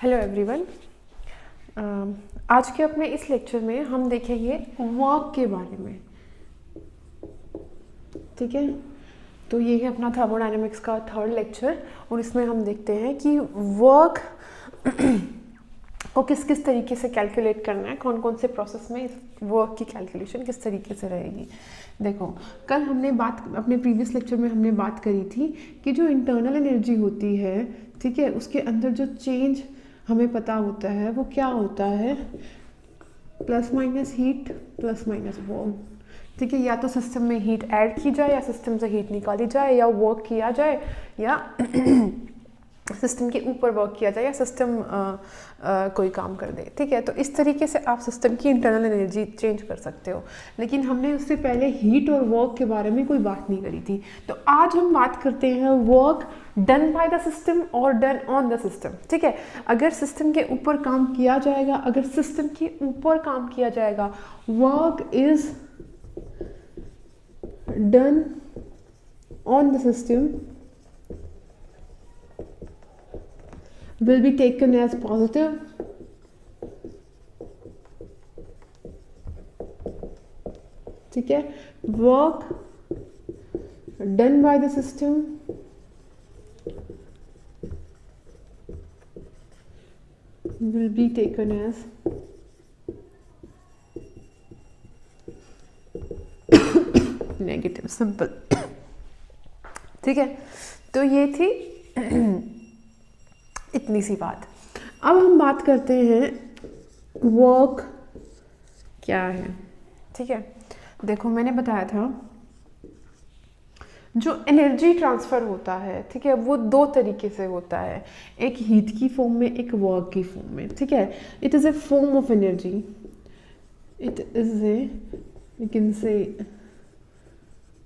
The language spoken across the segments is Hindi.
Hello everyone. आज के अपने इस लेक्चर में हम देखेंगे वर्क के बारे में। ठीक है, तो ये है अपना थर्मोडायनेमिक्स का थर्ड लेक्चर और इसमें हम देखते हैं कि वर्क को किस किस तरीके से कैलकुलेट करना है, कौन कौन से प्रोसेस में इस वर्क की कैलकुलेशन किस तरीके से रहेगी। देखो, कल हमने अपने प्रीवियस लेक्चर में हमने बात करी थी कि जो इंटरनल एनर्जी होती है, ठीक है, उसके अंदर जो चेंज हमें पता होता है वो क्या होता है, plus minus heat plus minus work. ठीक है, या तो सिस्टम में हीट ऐड की जाए या सिस्टम से हीट निकाली जाए या वर्क किया जाए या सिस्टम के ऊपर वर्क किया जाए या सिस्टम कोई काम कर दे। ठीक है, तो इस तरीके से आप सिस्टम की इंटरनल एनर्जी चेंज कर सकते हो। लेकिन हमने उससे पहले हीट और वर्क के बारे में कोई बात नहीं करी थी। तो आज हम बात करते हैं work done by the system और डन ऑन द सिस्टम। ठीक है, अगर सिस्टम के ऊपर काम किया जाएगा, अगर सिस्टम के ऊपर काम किया जाएगा, work is done on the system will be taken as positive, ठीक है, work done by the system will be taken as negative, simple। ठीक है, तो ये थी इतनी सी बात। अब हम बात करते हैं वर्क क्या है। ठीक है, देखो मैंने बताया था जो एनर्जी ट्रांसफ़र होता है, ठीक है, वो दो तरीके से होता है, एक हीट की फॉर्म में, एक वर्क की फॉर्म में। ठीक है, it is a form of energy, it is a you can say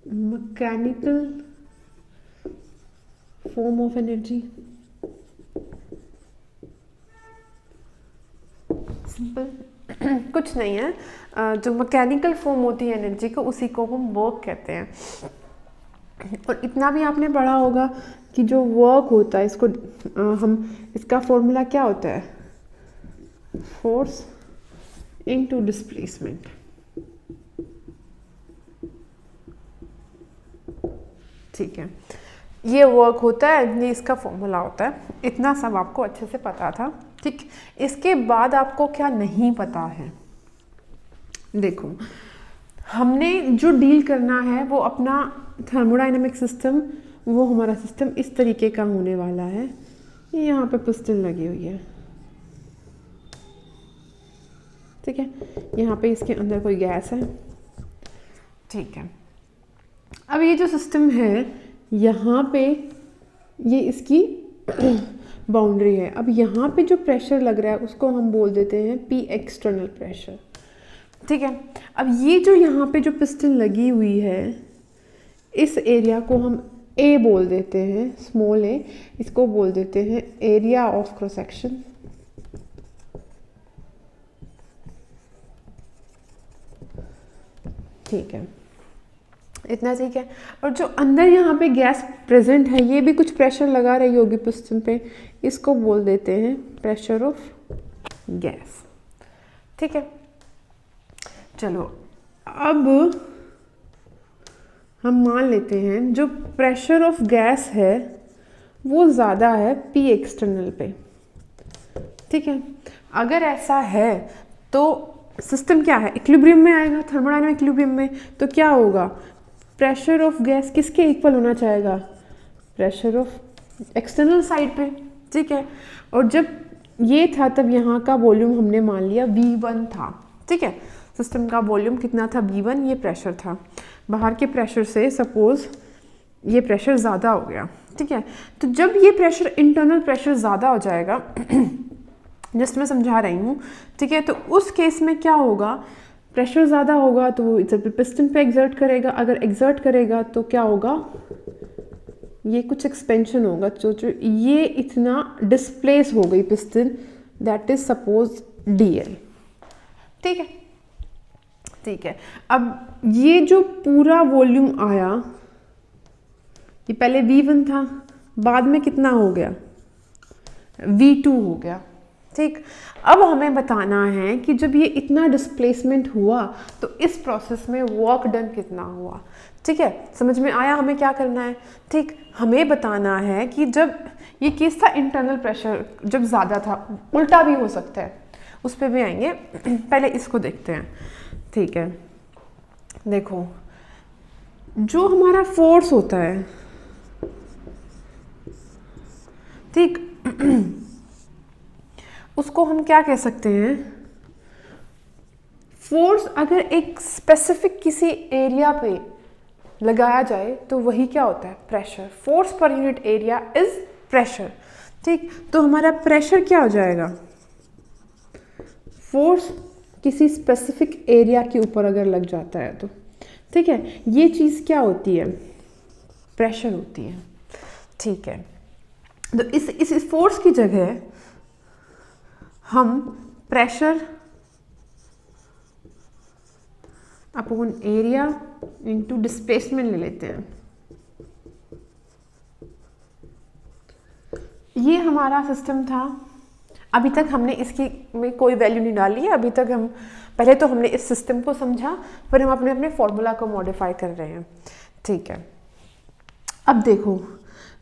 mechanical form of energy. Simple कुछ नहीं है, जो मैकेनिकल फॉर्म होती है एनर्जी को, उसी को हम वर्क कहते हैं। और इतना भी आपने पढ़ा होगा कि जो वर्क होता है, इसको इसका फॉर्मूला क्या होता है, फोर्स इनटू डिस्प्लेसमेंट। ठीक है, ये वर्क होता है, ये इसका फॉर्मूला होता है। इतना सब आपको अच्छे से पता था। ठीक, इसके बाद आपको क्या नहीं पता है, देखो हमने जो डील करना है वो अपना थर्मोडायनेमिक सिस्टम, वो हमारा सिस्टम इस तरीके का होने वाला है। यहाँ पे पिस्टन लगी हुई है, ठीक है, यहाँ पे इसके अंदर कोई गैस है। ठीक है, अब ये जो सिस्टम है, यहाँ पे ये इसकी बाउंड्री है। अब यहाँ पे जो प्रेशर लग रहा है उसको हम बोल देते हैं पी एक्सटर्नल प्रेशर। ठीक है, अब ये जो यहाँ पे जो पिस्टन लगी हुई है, इस एरिया को हम ए बोल देते हैं, स्मॉल ए, इसको बोल देते हैं एरिया ऑफ क्रॉस सेक्शन। ठीक है, इतना ठीक है। और जो अंदर यहाँ पे गैस प्रेजेंट है, ये भी कुछ प्रेशर लगा रही होगी पिस्टन पे, इसको बोल देते हैं प्रेशर ऑफ गैस। ठीक है, चलो अब हम मान लेते हैं जो प्रेशर ऑफ गैस है वो ज़्यादा है पी एक्सटर्नल पे। ठीक है, अगर ऐसा है तो सिस्टम क्या है, इक्विलिब्रियम में आएगा, थर्मोडायनामिक इक्विलिब्रियम में। तो क्या होगा, प्रेशर ऑफ गैस किसके इक्वल होना चाहेगा, प्रेशर ऑफ एक्सटर्नल साइड पे। ठीक है, और जब ये था तब यहाँ का वॉल्यूम हमने मान लिया V1 था। ठीक है, सिस्टम का वॉल्यूम कितना था, V1, ये प्रेशर था। बाहर के प्रेशर से सपोज ये प्रेशर ज़्यादा हो गया। ठीक है, तो जब ये प्रेशर इंटरनल प्रेशर ज़्यादा हो जाएगा, जस्ट मैं समझा रही हूँ। ठीक है, तो उस केस में क्या होगा, प्रेशर ज़्यादा होगा तो वो पिस्टन पे एक्सर्ट करेगा। अगर एक्सर्ट करेगा तो क्या होगा, ये कुछ एक्सपेंशन होगा, जो ये इतना डिस्प्लेस हो गई piston, that is suppose DL। ठीक है, ठीक है, अब ये जो पूरा वॉल्यूम आया, ये पहले V1 था, बाद में कितना हो गया, V2 हो गया। ठीक। अब हमें बताना है कि जब ये इतना डिस्प्लेसमेंट हुआ तो इस प्रोसेस में वर्क डन कितना हुआ। ठीक है, समझ में आया हमें क्या करना है। ठीक, हमें बताना है कि जब ये केस था इंटरनल प्रेशर जब ज़्यादा था, उल्टा भी हो सकता है, उस पर भी आएंगे। पहले इसको देखते हैं। ठीक है, देखो जो हमारा फोर्स होता है, ठीक, उसको हम क्या कह सकते हैं, फोर्स अगर एक स्पेसिफिक किसी एरिया पे लगाया जाए तो वही क्या होता है, pressure. Force per unit area is pressure. ठीक, तो हमारा प्रेशर क्या हो जाएगा, फोर्स किसी स्पेसिफिक एरिया के ऊपर अगर लग जाता है तो, ठीक है, ये चीज़ क्या होती है, प्रेशर होती है। ठीक है, तो इस फोर्स की जगह हम pressure upon area into displacement ले लेते हैं। ये हमारा सिस्टम था। अभी तक हमने इसकी में कोई वैल्यू नहीं डाली है। अभी तक हम पहले तो हमने इस सिस्टम को समझा, फिर हम अपने अपने फॉर्मूला को मॉडिफाई कर रहे हैं। ठीक है, अब देखो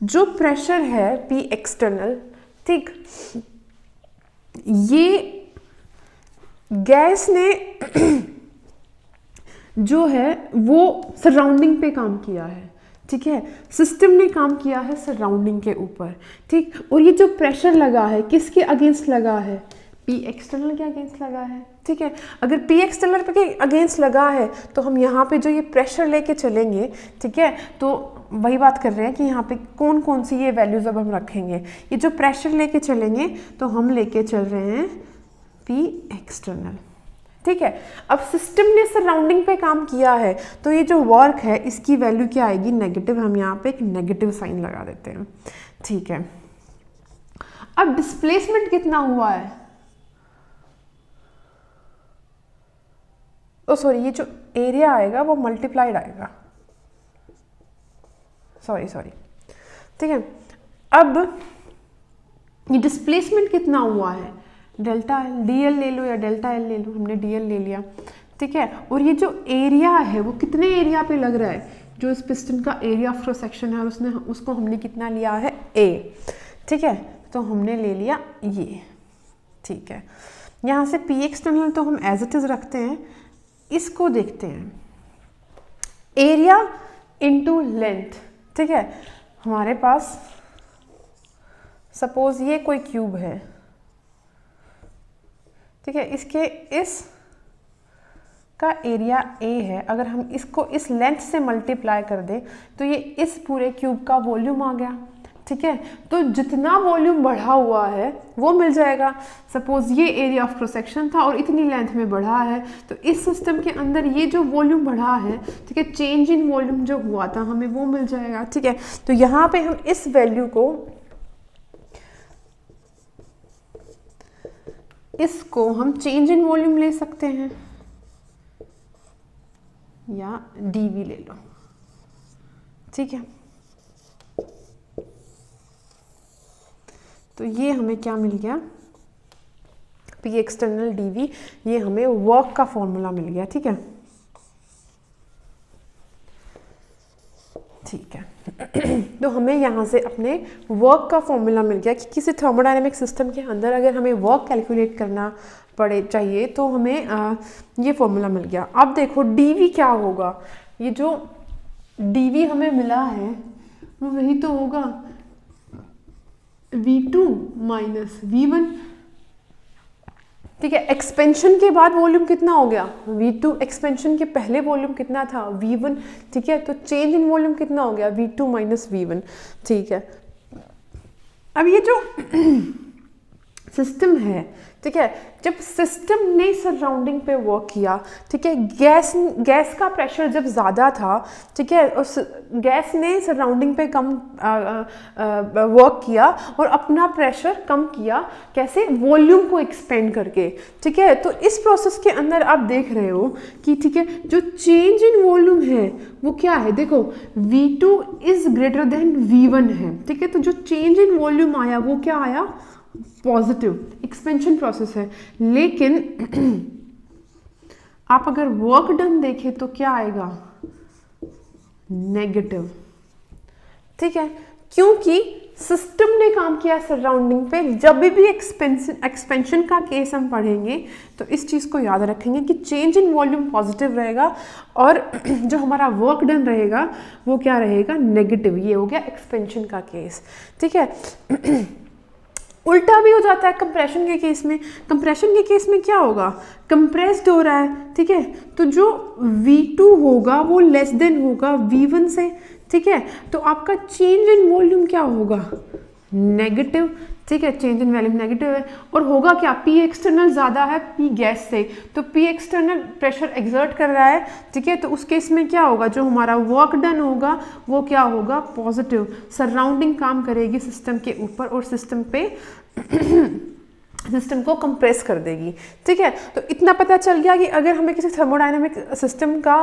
जो प्रेशर है पी एक्सटर्नल, ठीक, ये गैस ने जो है वो सराउंडिंग पे काम किया है। ठीक है, सिस्टम ने काम किया है सराउंडिंग के ऊपर। ठीक, और ये जो प्रेशर लगा है किसके अगेंस्ट लगा है, पी एक्सटर्नल के अगेंस्ट लगा है। ठीक है, अगर पी एक्सटर्नल के अगेंस्ट लगा है तो हम यहाँ पे जो ये प्रेशर लेके चलेंगे, ठीक है, तो वही बात कर रहे हैं कि यहाँ पे कौन कौन सी ये वैल्यूज अब हम रखेंगे। ये जो प्रेशर लेके चलेंगे तो हम लेके चल रहे हैं पी एक्सटर्नल। ठीक है, अब सिस्टम ने सराउंडिंग पे काम किया है तो ये जो वर्क है इसकी वैल्यू क्या आएगी, नेगेटिव। हम यहाँ पे एक नेगेटिव साइन लगा देते हैं। ठीक है, अब डिस्प्लेसमेंट कितना हुआ है, ओ सॉरी, ये जो एरिया आएगा वो मल्टीप्लाइड आएगा, सॉरी। ठीक है, अब ये डिस्प्लेसमेंट कितना हुआ है, डेल्टा एल, डी एल ले लो या डेल्टा एल ले लो, हमने डी एल ले लिया। ठीक है, और ये जो एरिया है वो कितने एरिया पे लग रहा है, जो इस पिस्टन का एरिया ऑफ क्रॉस सेक्शन है उसको हमने कितना लिया है, ए। ठीक है, तो हमने ले लिया ये। ठीक है, यहाँ से पी एक्सटर्नल तो हम एज इट इज रखते हैं। इसको देखते हैं, एरिया इंटू लेंथ। ठीक है, हमारे पास सपोज ये कोई क्यूब है, ठीक है, इसके इस का एरिया ए है। अगर हम इसको इस लेंथ से मल्टीप्लाई कर दें तो ये इस पूरे क्यूब का वॉल्यूम आ गया। ठीक है, तो जितना वॉल्यूम बढ़ा हुआ है वो मिल जाएगा। सपोज ये एरिया ऑफ क्रॉस सेक्शन था और इतनी लेंथ में बढ़ा है, तो इस सिस्टम के अंदर ये जो वॉल्यूम बढ़ा है, ठीक है, चेंज इन वॉल्यूम जो हुआ था हमें वो मिल जाएगा। ठीक है, तो यहाँ पे हम इस वैल्यू को, इसको हम चेंज इन वॉल्यूम ले सकते हैं या डीवी ले लो। ठीक है, तो ये हमें क्या मिल गया, पी एक्सटर्नल डीवी, ये हमें वर्क का फॉर्मूला मिल गया। ठीक है, ठीक है, तो हमें यहाँ से अपने वर्क का फॉर्मूला मिल गया कि किसी थर्मोडायनेमिक सिस्टम के अंदर अगर हमें वर्क कैलकुलेट करना पड़े चाहिए तो हमें ये फॉर्मूला मिल गया। अब देखो डीवी क्या होगा, ये जो डीवी हमें मिला है वो वही तो होगा V2 माइनस V1। ठीक है, एक्सपेंशन के बाद वॉल्यूम कितना हो गया, V2। एक्सपेंशन के पहले वॉल्यूम कितना था, V1। ठीक है, तो चेंज इन वॉल्यूम कितना हो गया, V2 माइनस V1। ठीक है, अब ये जो सिस्टम है, ठीक है, जब सिस्टम ने सराउंडिंग पे वर्क किया, ठीक है, गैस का प्रेशर जब ज़्यादा था, ठीक है, उस गैस ने सराउंडिंग पे कम वर्क किया और अपना प्रेशर कम किया, कैसे, वॉल्यूम को एक्सपेंड करके। ठीक है, तो इस प्रोसेस के अंदर आप देख रहे हो कि, ठीक है, जो चेंज इन वॉल्यूम है वो क्या है, देखो V2 is greater than V1 है। ठीक है, तो जो चेंज इन वॉल्यूम आया वो क्या आया, पॉजिटिव, एक्सपेंशन प्रोसेस है। लेकिन आप अगर वर्क डन देखें तो क्या आएगा, नेगेटिव। ठीक है, क्योंकि सिस्टम ने काम किया सराउंडिंग पे। जब भी एक्सपेंशन का केस हम पढ़ेंगे तो इस चीज़ को याद रखेंगे कि चेंज इन वॉल्यूम पॉजिटिव रहेगा और जो हमारा वर्क डन रहेगा वो क्या रहेगा, नेगेटिव। ये हो गया एक्सपेंशन का केस। ठीक है, उल्टा भी हो जाता है कंप्रेशन के केस में। कंप्रेशन के केस में क्या होगा, कंप्रेस्ड हो रहा है, ठीक है, तो जो V2 होगा वो लेस देन होगा V1 से। ठीक है, तो आपका चेंज इन वॉल्यूम क्या होगा, नेगेटिव। ठीक है, चेंज इन वॉल्यूम नेगेटिव है और होगा क्या, P एक्सटर्नल ज़्यादा है P गैस से, तो P एक्सटर्नल प्रेशर एक्सर्ट कर रहा है। ठीक है, तो उस केस में क्या होगा, जो हमारा वर्क डन होगा वो क्या होगा, पॉजिटिव। सराउंडिंग काम करेगी सिस्टम के ऊपर और सिस्टम पे सिस्टम को कंप्रेस कर देगी। ठीक है, तो इतना पता चल गया कि अगर हमें किसी थर्मोडायनामिक सिस्टम का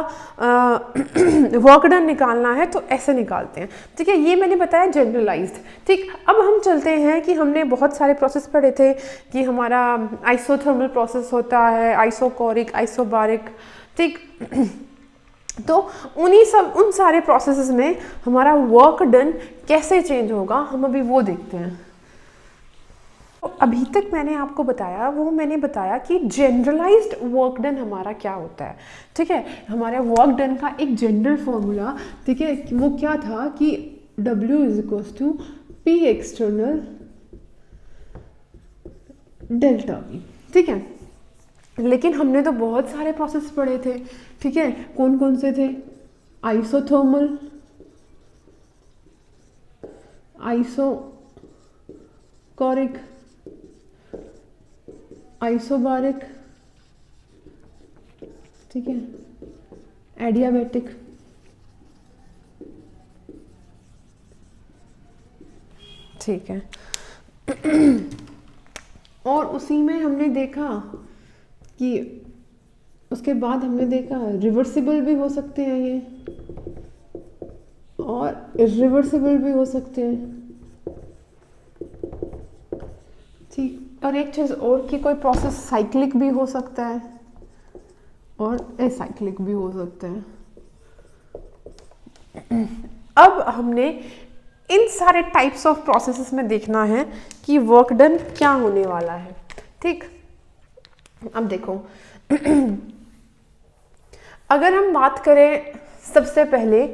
वर्क डन निकालना है तो ऐसे निकालते हैं। ठीक है, ये मैंने बताया जनरलाइज्ड। ठीक, अब हम चलते हैं कि हमने बहुत सारे प्रोसेस पढ़े थे कि हमारा आइसोथर्मल प्रोसेस होता है, आइसोकोरिक, आइसोबारिक। ठीक, तो उन सारे प्रोसेसेस में हमारा वर्क डन कैसे चेंज होगा, हम अभी वो देखते हैं। तो अभी तक मैंने आपको बताया, वो मैंने बताया कि जनरलाइज्ड वर्क डन हमारा क्या होता है। ठीक है, हमारे वर्क डन का एक जनरल फॉर्मूला, ठीक है, वो क्या था कि W = P external delta V। ठीक है, लेकिन हमने तो बहुत सारे प्रोसेस पढ़े थे। ठीक है, कौन कौन से थे, आइसोथर्मल, आइसोकोरिक, आइसोबारिक, ठीक है, एडियाबैटिक। ठीक है, और उसी में हमने देखा कि उसके बाद हमने देखा रिवर्सिबल भी हो सकते हैं ये और इरिवर्सिबल भी हो सकते हैं। ठीक, और एक चीज़ और कि कोई प्रोसेस साइक्लिक भी हो सकता है और एसाइक्लिक भी हो सकता है। अब हमने इन सारे टाइप्स ऑफ प्रोसेसेस में देखना है कि वर्क डन क्या होने वाला है। ठीक, अब देखो अगर हम बात करें सबसे पहले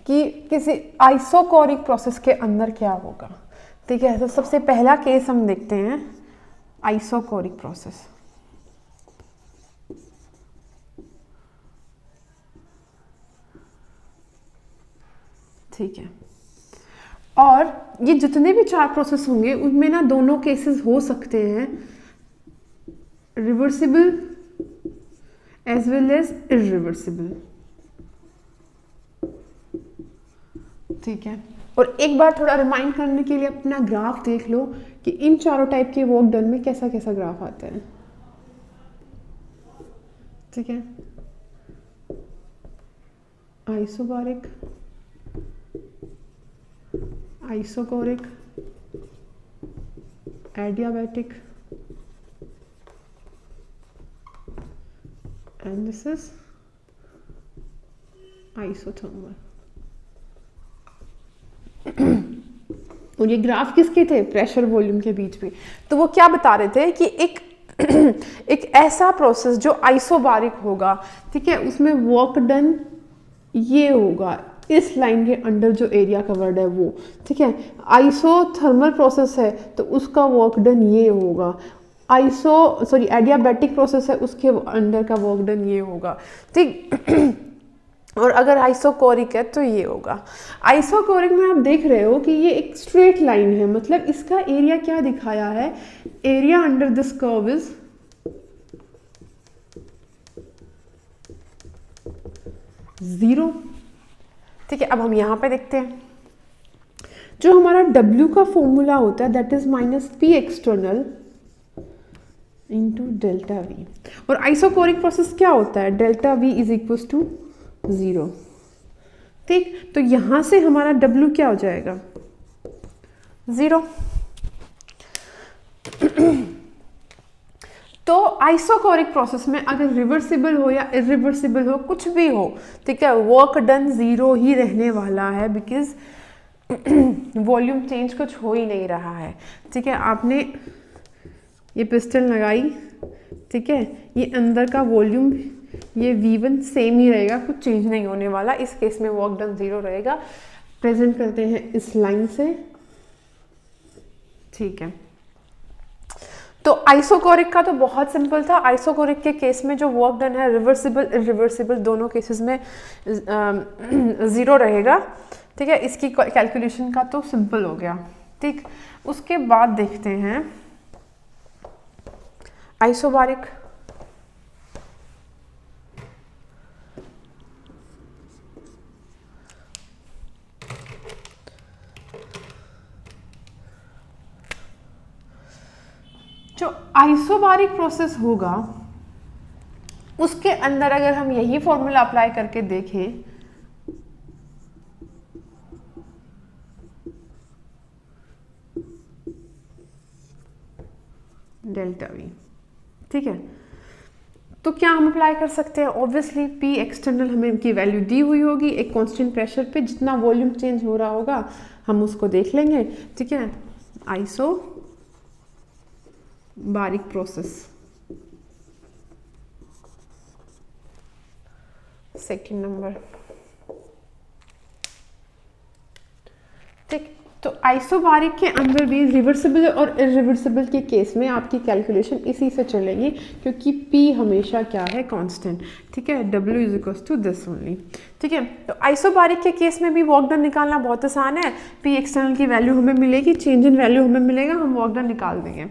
कि किसी आइसोकोरिक प्रोसेस के अंदर क्या होगा। ठीक है, तो सबसे पहला केस हम देखते हैं आइसोकोरिक प्रोसेस। ठीक है, और ये जितने भी 4 प्रोसेस होंगे उनमें ना दोनों केसेस हो सकते हैं, reversible as well as irreversible. ठीक है, और एक बार थोड़ा रिमाइंड करने के लिए अपना ग्राफ देख लो कि इन चारों टाइप के वर्क डन में कैसा कैसा ग्राफ आता है। ठीक है, isobaric, isochoric, adiabatic, and this is isothermal. और ये ग्राफ किसके थे, प्रेशर वॉल्यूम के बीच में। तो वो क्या बता रहे थे कि एक ऐसा प्रोसेस जो आइसोबारिक होगा, ठीक है, उसमें वर्क डन ये होगा, इस लाइन के अंडर जो एरिया कवर्ड है वो। ठीक है, आइसोथर्मल प्रोसेस है तो उसका वर्क डन ये होगा। एडियाबैटिक प्रोसेस है उसके अंडर का वर्क डन ये होगा। ठीक, और अगर आइसोकोरिक है तो ये होगा। आइसोकोरिक में आप देख रहे हो कि ये एक स्ट्रेट लाइन है, मतलब इसका एरिया क्या दिखाया है, area under this curve is 0। ठीक है, अब हम यहाँ पे देखते हैं जो हमारा W का फॉर्मूला होता है that is -P external into delta V। और आइसोकोरिक प्रोसेस क्या होता है, डेल्टा V = 0। ठीक, तो यहां से हमारा W क्या हो जाएगा, 0। तो आइसोकोरिक प्रोसेस में अगर रिवर्सिबल हो या इरिवर्सिबल हो, कुछ भी हो, ठीक है, वर्क डन ज़ीरो ही रहने वाला है, बिकॉज वॉल्यूम चेंज कुछ हो ही नहीं रहा है। ठीक है, आपने ये पिस्टन लगाई, ठीक है, ये अंदर का वॉल्यूम ये V1 सेम ही रहेगा, कुछ चेंज नहीं होने वाला। इस केस में वर्क डन ज़ीरो रहेगा। प्रेजेंट करते हैं इस लाइन से, ठीक है। तो आइसोकोरिक का तो बहुत सिंपल था। आइसोकोरिक के केस में जो वर्क डन है रिवर्सिबल इरिवर्सिबल दोनों केसेस में ज़ीरो रहेगा। ठीक है, इसकी कैलकुलेशन का तो सिंपल हो गया। ठीक, उसके बाद देखते हैं आइसोबारिक। जो आइसोबारिक प्रोसेस होगा उसके अंदर अगर हम यही फॉर्मूला अप्लाई करके देखें, डेल्टा वी, ठीक है, तो क्या हम अप्लाई कर सकते हैं? ऑब्वियसली पी एक्सटर्नल हमें इनकी वैल्यू दी हुई होगी, एक कांस्टेंट प्रेशर पे जितना वॉल्यूम चेंज हो रहा होगा हम उसको देख लेंगे। ठीक है, आइसो बारिक प्रोसेस, सेकंड नंबर। ठीक, तो आइसोबारिक के अंदर भी रिवर्सिबल और इरिवर्सिबल के केस में आपकी कैलकुलेशन इसी से चलेगी, क्योंकि P हमेशा क्या है? कांस्टेंट। ठीक है, W is equals to this only. ठीक है, तो आइसोबारिक के केस में भी वर्क डन निकालना बहुत आसान है। P एक्सटर्नल की वैल्यू हमें मिलेगी, चेंज इन वैल्यू हमें मिलेगा, हम वर्क डन निकाल देंगे।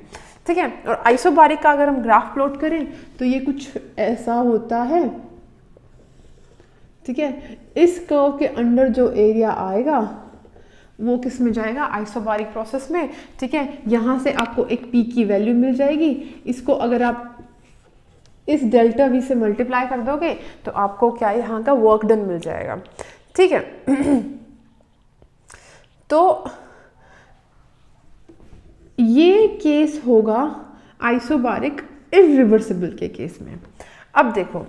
ठीक है, और आइसोबारिक का अगर हम ग्राफ प्लॉट करें तो ये कुछ ऐसा होता है। ठीक है, इस कर्व के अंदर जो एरिया आएगा वो किस में जाएगा? आइसोबारिक प्रोसेस में। ठीक है, यहाँ से आपको एक P की वैल्यू मिल जाएगी। इसको अगर आप इस डेल्टा V से मल्टीप्लाई कर दोगे तो आपको क्या यहाँ का वर्क डन मिल जाएगा। ठीक है, तो ये केस होगा आइसोबारिक इरिवर्सिबल के केस में। अब देखो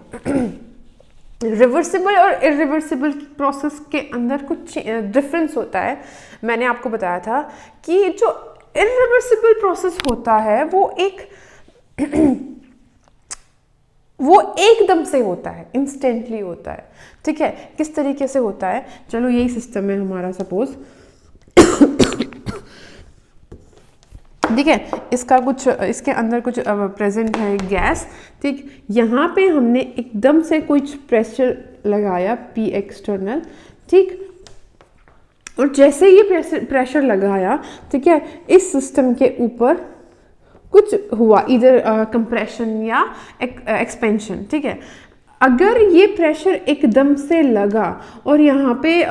रिवर्सिबल और इरिवर्सिबल प्रोसेस के अंदर कुछ डिफरेंस होता है। मैंने आपको बताया था कि जो इरिवर्सिबल प्रोसेस होता है वो एकदम से होता है, इंस्टेंटली होता है। ठीक है, किस तरीके से होता है? चलो यही सिस्टम है हमारा, सपोज ठीक है, इसका कुछ, इसके अंदर कुछ प्रेजेंट है गैस। ठीक, यहाँ पे हमने एकदम से कुछ प्रेशर लगाया P एक्सटर्नल। ठीक, और जैसे ये प्रेशर लगाया, ठीक है, इस सिस्टम के ऊपर कुछ हुआ, इधर कंप्रेशन या एक्सपेंशन। ठीक है, अगर ये प्रेशर एकदम से लगा और यहाँ पे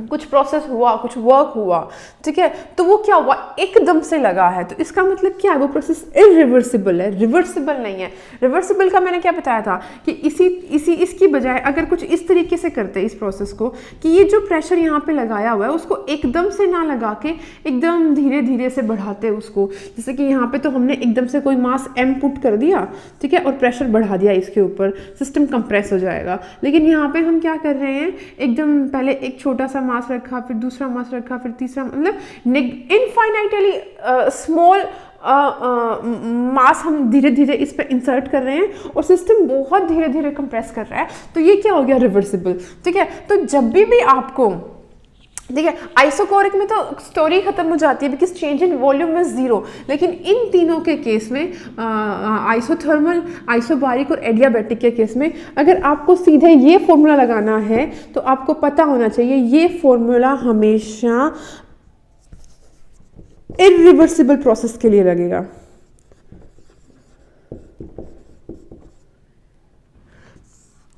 कुछ प्रोसेस हुआ, कुछ वर्क हुआ, ठीक है, तो वो क्या हुआ? एकदम से लगा है, तो इसका मतलब क्या है? वो प्रोसेस इरिवर्सिबल है, रिवर्सिबल नहीं है। रिवर्सिबल का मैंने क्या बताया था कि इसकी बजाय अगर कुछ इस तरीके से करते हैं इस प्रोसेस को कि ये जो प्रेशर यहाँ पे लगाया हुआ है उसको एकदम से ना लगा के एकदम धीरे धीरे से बढ़ाते हैं उसको। जैसे कि यहाँ पे तो हमने एकदम से कोई मास M पुट कर दिया, ठीक है, और प्रेशर बढ़ा दिया इसके ऊपर, सिस्टम कंप्रेस हो जाएगा। लेकिन यहाँ पे हम क्या कर रहे हैं? एकदम पहले एक छोटा सा मास रखा, फिर दूसरा मास रखा, फिर तीसरा, मतलब इनफाइनाइटली स्मॉल मास हम धीरे धीरे इस पे इंसर्ट कर रहे हैं और सिस्टम बहुत धीरे धीरे कंप्रेस कर रहा है। तो ये क्या हो गया? रिवर्सिबल। ठीक है, तो जब भी आपको, ठीक है, आइसोकोरिक में तो स्टोरी खत्म हो जाती है because change in volume is zero. लेकिन इन तीनों के केस में, आइसोथर्मल, आइसोबारिक और एडियाबैटिक के केस में, अगर आपको सीधे ये फॉर्मूला लगाना है तो आपको पता होना चाहिए ये फॉर्मूला हमेशा इरिवर्सिबल प्रोसेस के लिए लगेगा।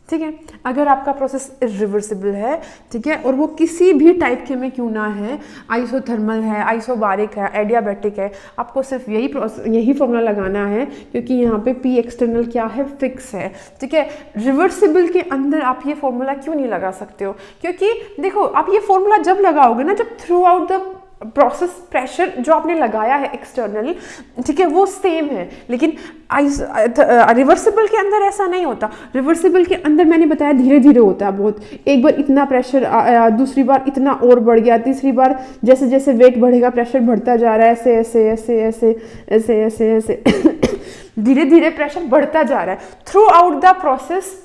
ठीक है, अगर आपका प्रोसेस इरिवर्सिबल है, ठीक है, और वो किसी भी टाइप के में क्यों ना है, आइसोथर्मल है, आइसोबारिक है, एडियाबैटिक है, आपको सिर्फ यही फॉर्मूला लगाना है, क्योंकि यहाँ पे P एक्सटर्नल क्या है? फिक्स है। ठीक है, रिवर्सिबल के अंदर आप ये फॉर्मूला क्यों नहीं लगा सकते हो? क्योंकि देखो, आप ये फॉर्मूला जब लगाओगे ना, जब through out the process pressure जो आपने लगाया है एक्सटर्नल, ठीक है, वो सेम है, लेकिन रिवर्सिबल के अंदर ऐसा नहीं होता। रिवर्सिबल के अंदर मैंने बताया धीरे धीरे होता है बहुत, एक बार इतना प्रेशर आया, दूसरी बार इतना और बढ़ गया, तीसरी बार जैसे जैसे वेट बढ़ेगा प्रेशर बढ़ता जा रहा है, ऐसे ऐसे ऐसे ऐसे ऐसे ऐसे ऐसे धीरे धीरे प्रेशर बढ़ता जा रहा है। थ्रू आउट द प्रोसेस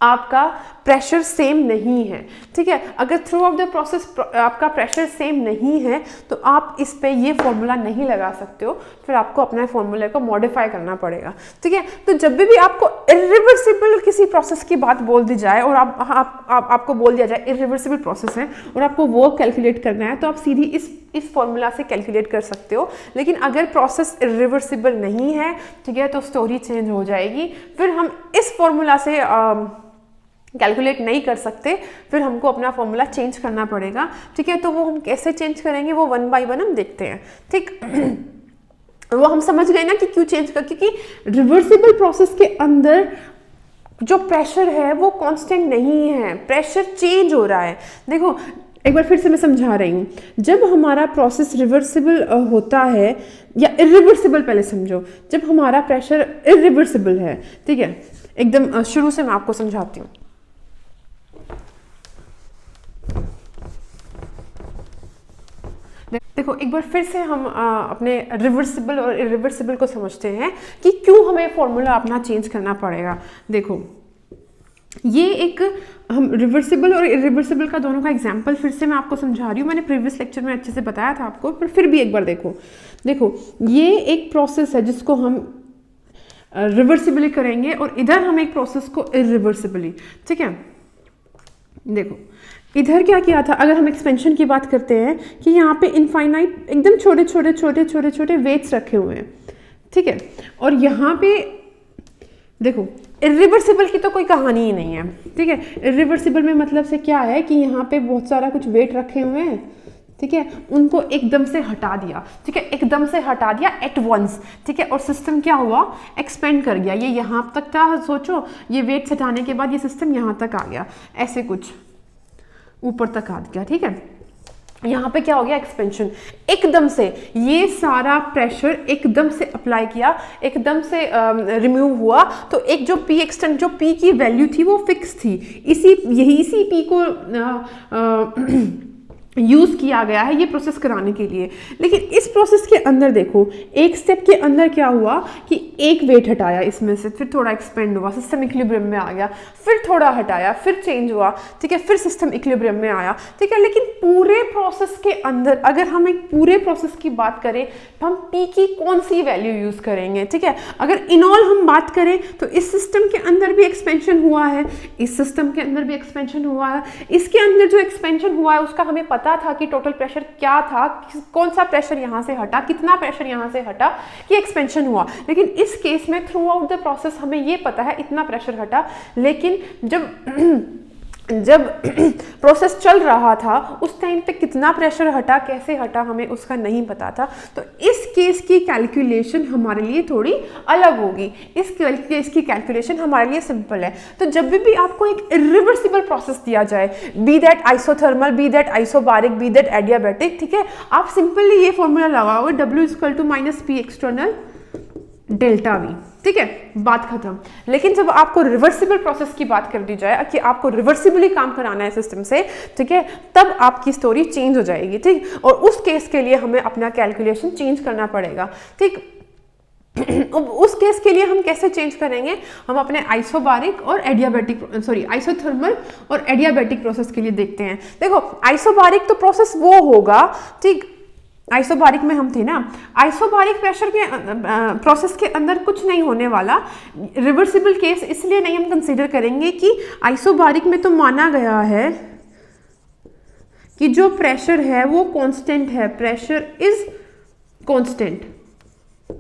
आपका प्रेशर सेम नहीं है, ठीक है। अगर थ्रू आउट द प्रोसेस आपका प्रेशर सेम नहीं है तो आप इस पे ये फॉर्मूला नहीं लगा सकते हो, फिर आपको अपना फॉर्मूले को मॉडिफाई करना पड़ेगा, ठीक है। तो जब भी आपको इरिवर्सिबल किसी प्रोसेस की बात बोल दी जाए और आपको बोल दिया जाए इरिवर्सिबल प्रोसेस है और आपको वो कैलकुलेट करना है, तो आप सीधी इस फॉर्मूला से कैलकुलेट कर सकते हो। लेकिन अगर प्रोसेस इरिवर्सिबल नहीं है, ठीक है, तो स्टोरी चेंज हो जाएगी, फिर हम इस फॉर्मूला से कैलकुलेट नहीं कर सकते, फिर हमको अपना फॉर्मूला चेंज करना पड़ेगा, ठीक है। तो वो हम कैसे चेंज करेंगे वो 1 बाय 1 हम देखते हैं, ठीक। वो हम समझ गए ना कि क्यों चेंज कर, क्योंकि रिवर्सिबल प्रोसेस के अंदर जो प्रेशर है वो कांस्टेंट नहीं है, प्रेशर चेंज हो रहा है। देखो एक बार फिर से मैं समझा रही हूँ, जब हमारा प्रोसेस रिवर्सिबल होता है या इरिवर्सिबल, पहले समझो, जब हमारा प्रेशर इरिवर्सिबल है, ठीक है, एकदम शुरू से मैं आपको समझाती हूँ। देखो एक बार फिर से हम अपने रिवर्सिबल और इरिवर्सिबल को समझते हैं कि क्यों हमें फॉर्मूला अपना चेंज करना पड़ेगा। देखो ये एक हम रिवर्सिबल और इरिवर्सिबल का दोनों का एग्जांपल फिर से मैं आपको समझा रही हूँ, मैंने प्रीवियस लेक्चर में अच्छे से बताया था आपको, पर फिर भी एक बार देखो। देखो ये एक प्रोसेस है जिसको हम रिवर्सिबली करेंगे और इधर हम एक प्रोसेस को इरिवर्सिबली, ठीक है। देखो इधर क्या किया था, अगर हम एक्सपेंशन की बात करते हैं कि यहाँ पे इनफाइनाइट एकदम छोटे छोटे छोटे छोटे छोटे वेट्स रखे हुए हैं, ठीक है, और यहाँ पे देखो इरिवर्सिबल की तो कोई कहानी ही नहीं है, ठीक है। इरिवर्सिबल में मतलब से क्या है कि यहाँ पे बहुत सारा कुछ वेट रखे हुए हैं, ठीक है, उनको एकदम से हटा दिया, ठीक है, एकदम से हटा दिया एट वंस, ठीक है, और सिस्टम क्या हुआ, एक्सपेंड कर गया। ये यहाँ तक था, सोचो ये वेट्स हटाने के बाद ये सिस्टम यहाँ तक आ गया, ऐसे कुछ ऊपर तक आ गया, ठीक है। यहाँ पे क्या हो गया, एक्सपेंशन, एकदम से ये सारा प्रेशर एकदम से अप्लाई किया, एकदम से रिमूव हुआ, तो एक जो पी एक्सटेंड, जो पी की वैल्यू थी वो फिक्स थी, इसी पी को यूज किया गया है ये प्रोसेस कराने के लिए। लेकिन इस प्रोसेस के अंदर देखो एक स्टेप के अंदर क्या हुआ कि एक वेट हटाया इसमें से, फिर थोड़ा एक्सपेंड हुआ, सिस्टम इक्विलिब्रियम में आ गया, फिर थोड़ा हटाया, फिर चेंज हुआ, ठीक है, फिर सिस्टम इक्विलिब्रियम में आया, ठीक है। लेकिन पूरे प्रोसेस के अंदर अगर हम एक पूरे प्रोसेस की बात करें तो हम पी की कौन सी वैल्यू यूज करेंगे, ठीक है। अगर इन ऑल हम बात करें तो इस सिस्टम के अंदर भी एक्सपेंशन हुआ है, इस सिस्टम के अंदर भी एक्सपेंशन हुआ है, इसके अंदर जो एक्सपेंशन हुआ है उसका हमें पता था कि टोटल प्रेशर क्या था, कौन सा प्रेशर यहां से हटा, कितना प्रेशर यहां से हटा, कि एक्सपेंशन हुआ। लेकिन इस केस में थ्रू आउट द प्रोसेस हमें ये पता है इतना प्रेशर हटा, लेकिन जब प्रोसेस चल रहा था उस टाइम पे कितना प्रेशर हटा, कैसे हटा, हमें उसका नहीं पता था। तो इस केस की कैलकुलेशन हमारे लिए थोड़ी अलग होगी, इस केस की कैलकुलेशन हमारे लिए सिंपल है। तो जब भी आपको एक इरिवर्सिबल प्रोसेस दिया जाए, be that isothermal, be that isobaric, be that adiabatic, ठीक है, आप सिंपली ये फॉर्मूला लगाओगे W = -P external delta V, ठीक है, बात खत्म। लेकिन जब आपको रिवर्सिबल प्रोसेस की बात कर दी जाए कि आपको रिवर्सिबली काम कराना है सिस्टम से, ठीक है, तब आपकी स्टोरी चेंज हो जाएगी, ठीक। और उस केस के लिए हमें अपना कैलकुलेशन चेंज करना पड़ेगा, ठीक। उस केस के लिए हम कैसे चेंज करेंगे, हम अपने आइसोबारिक और आइसोथर्मल और एडियाबैटिक प्रोसेस के लिए देखते हैं। देखो आइसोबारिक तो प्रोसेस वो होगा, ठीक, आइसोबारिक में हम थे ना, आइसोबारिक प्रेशर के प्रोसेस के अंदर कुछ नहीं होने वाला। रिवर्सिबल केस इसलिए नहीं हम कंसीडर करेंगे कि आइसोबारिक में तो माना गया है कि जो प्रेशर है वो कांस्टेंट है, प्रेशर इज कांस्टेंट,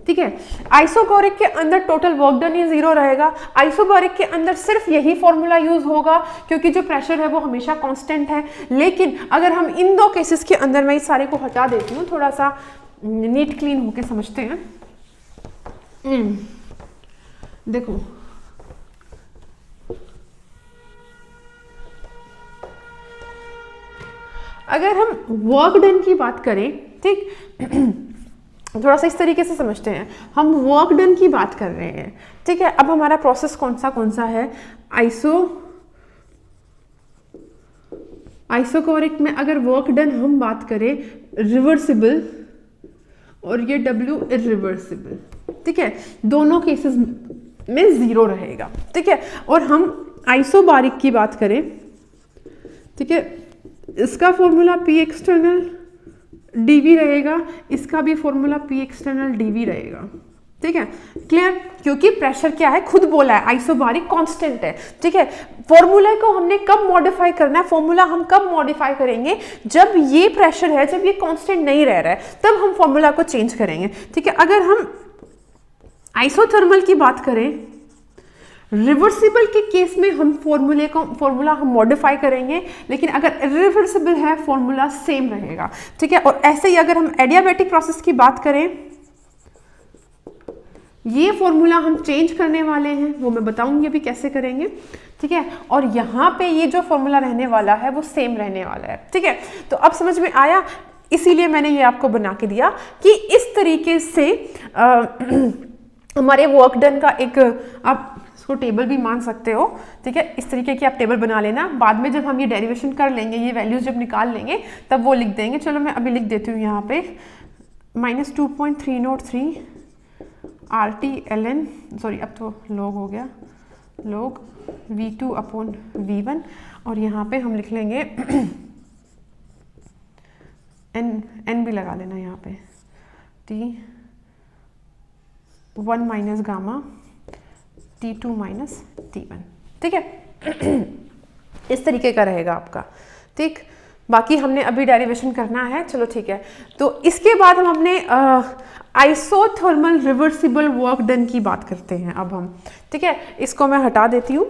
ठीक है। आइसोबारिक के अंदर टोटल वर्क डन ही 0 रहेगा, आइसोबारिक के अंदर सिर्फ यही फॉर्मूला यूज होगा क्योंकि जो प्रेशर है वो हमेशा कांस्टेंट है। लेकिन अगर हम इन दो केसेस के अंदर, मैं इस सारे को हटा देती हूँ, थोड़ा सा नीट क्लीन होके समझते हैं। देखो अगर हम वर्क डन की बात करें, ठीक, थोड़ा सा इस तरीके से समझते हैं, हम वर्क डन की बात कर रहे हैं, ठीक है। अब हमारा प्रोसेस कौन सा है, आइसोकोरिक में अगर वर्क डन हम बात करें रिवर्सिबल और ये W इरिवर्सिबल, ठीक है, दोनों केसेस में 0 रहेगा, ठीक है। और हम आइसोबारिक की बात करें, ठीक है, इसका फॉर्मूला P एक्सटर्नल dV रहेगा, इसका भी फॉर्मूला P एक्सटर्नल dV रहेगा, ठीक है, क्लियर। क्योंकि प्रेशर क्या है, खुद बोला है आइसोबारिक कांस्टेंट है, ठीक है। फॉर्मूला को हमने कब मॉडिफाई करना है, फॉर्मूला हम कब मॉडिफाई करेंगे, जब ये प्रेशर है, जब ये कांस्टेंट नहीं रह रहा है, तब हम फॉर्मूला को चेंज करेंगे, ठीक है। अगर हम आइसोथर्मल की बात करें, रिवर्सिबल के केस में हम फॉर्मूला हम मॉडिफाई करेंगे, लेकिन अगर इरिवर्सिबल है फॉर्मूला सेम रहेगा, ठीक है। और ऐसे ही अगर हम एडियाबैटिक प्रोसेस की बात करें, ये फॉर्मूला हम चेंज करने वाले हैं, वो मैं बताऊंगी अभी कैसे करेंगे, ठीक है। और यहाँ पे ये जो फॉर्मूला रहने वाला है वो सेम रहने वाला है, ठीक है। तो अब समझ में आया, इसीलिए मैंने ये आपको बना के दिया कि इस तरीके से हमारे वर्क डन का एक, आप इसको टेबल भी मान सकते हो, ठीक है। इस तरीके की आप टेबल बना लेना, बाद में जब हम ये डेरिवेशन कर लेंगे, ये वैल्यूज जब निकाल लेंगे तब वो लिख देंगे। चलो मैं अभी लिख देती हूँ यहाँ पे -2.303 RT ln, सॉरी अब तो log हो गया, log V2 अपॉन V1, और यहाँ पे हम लिख लेंगे n भी लगा लेना यहाँ पे, T1 minus gamma T2 minus T1, ठीक है। इस तरीके का रहेगा आपका, ठीक। बाकी हमने अभी डेरिवेशन करना है, चलो ठीक है। तो इसके बाद हम अपने आइसोथर्मल रिवर्सिबल वर्क डन की बात करते हैं अब हम, ठीक है। इसको मैं हटा देती हूँ।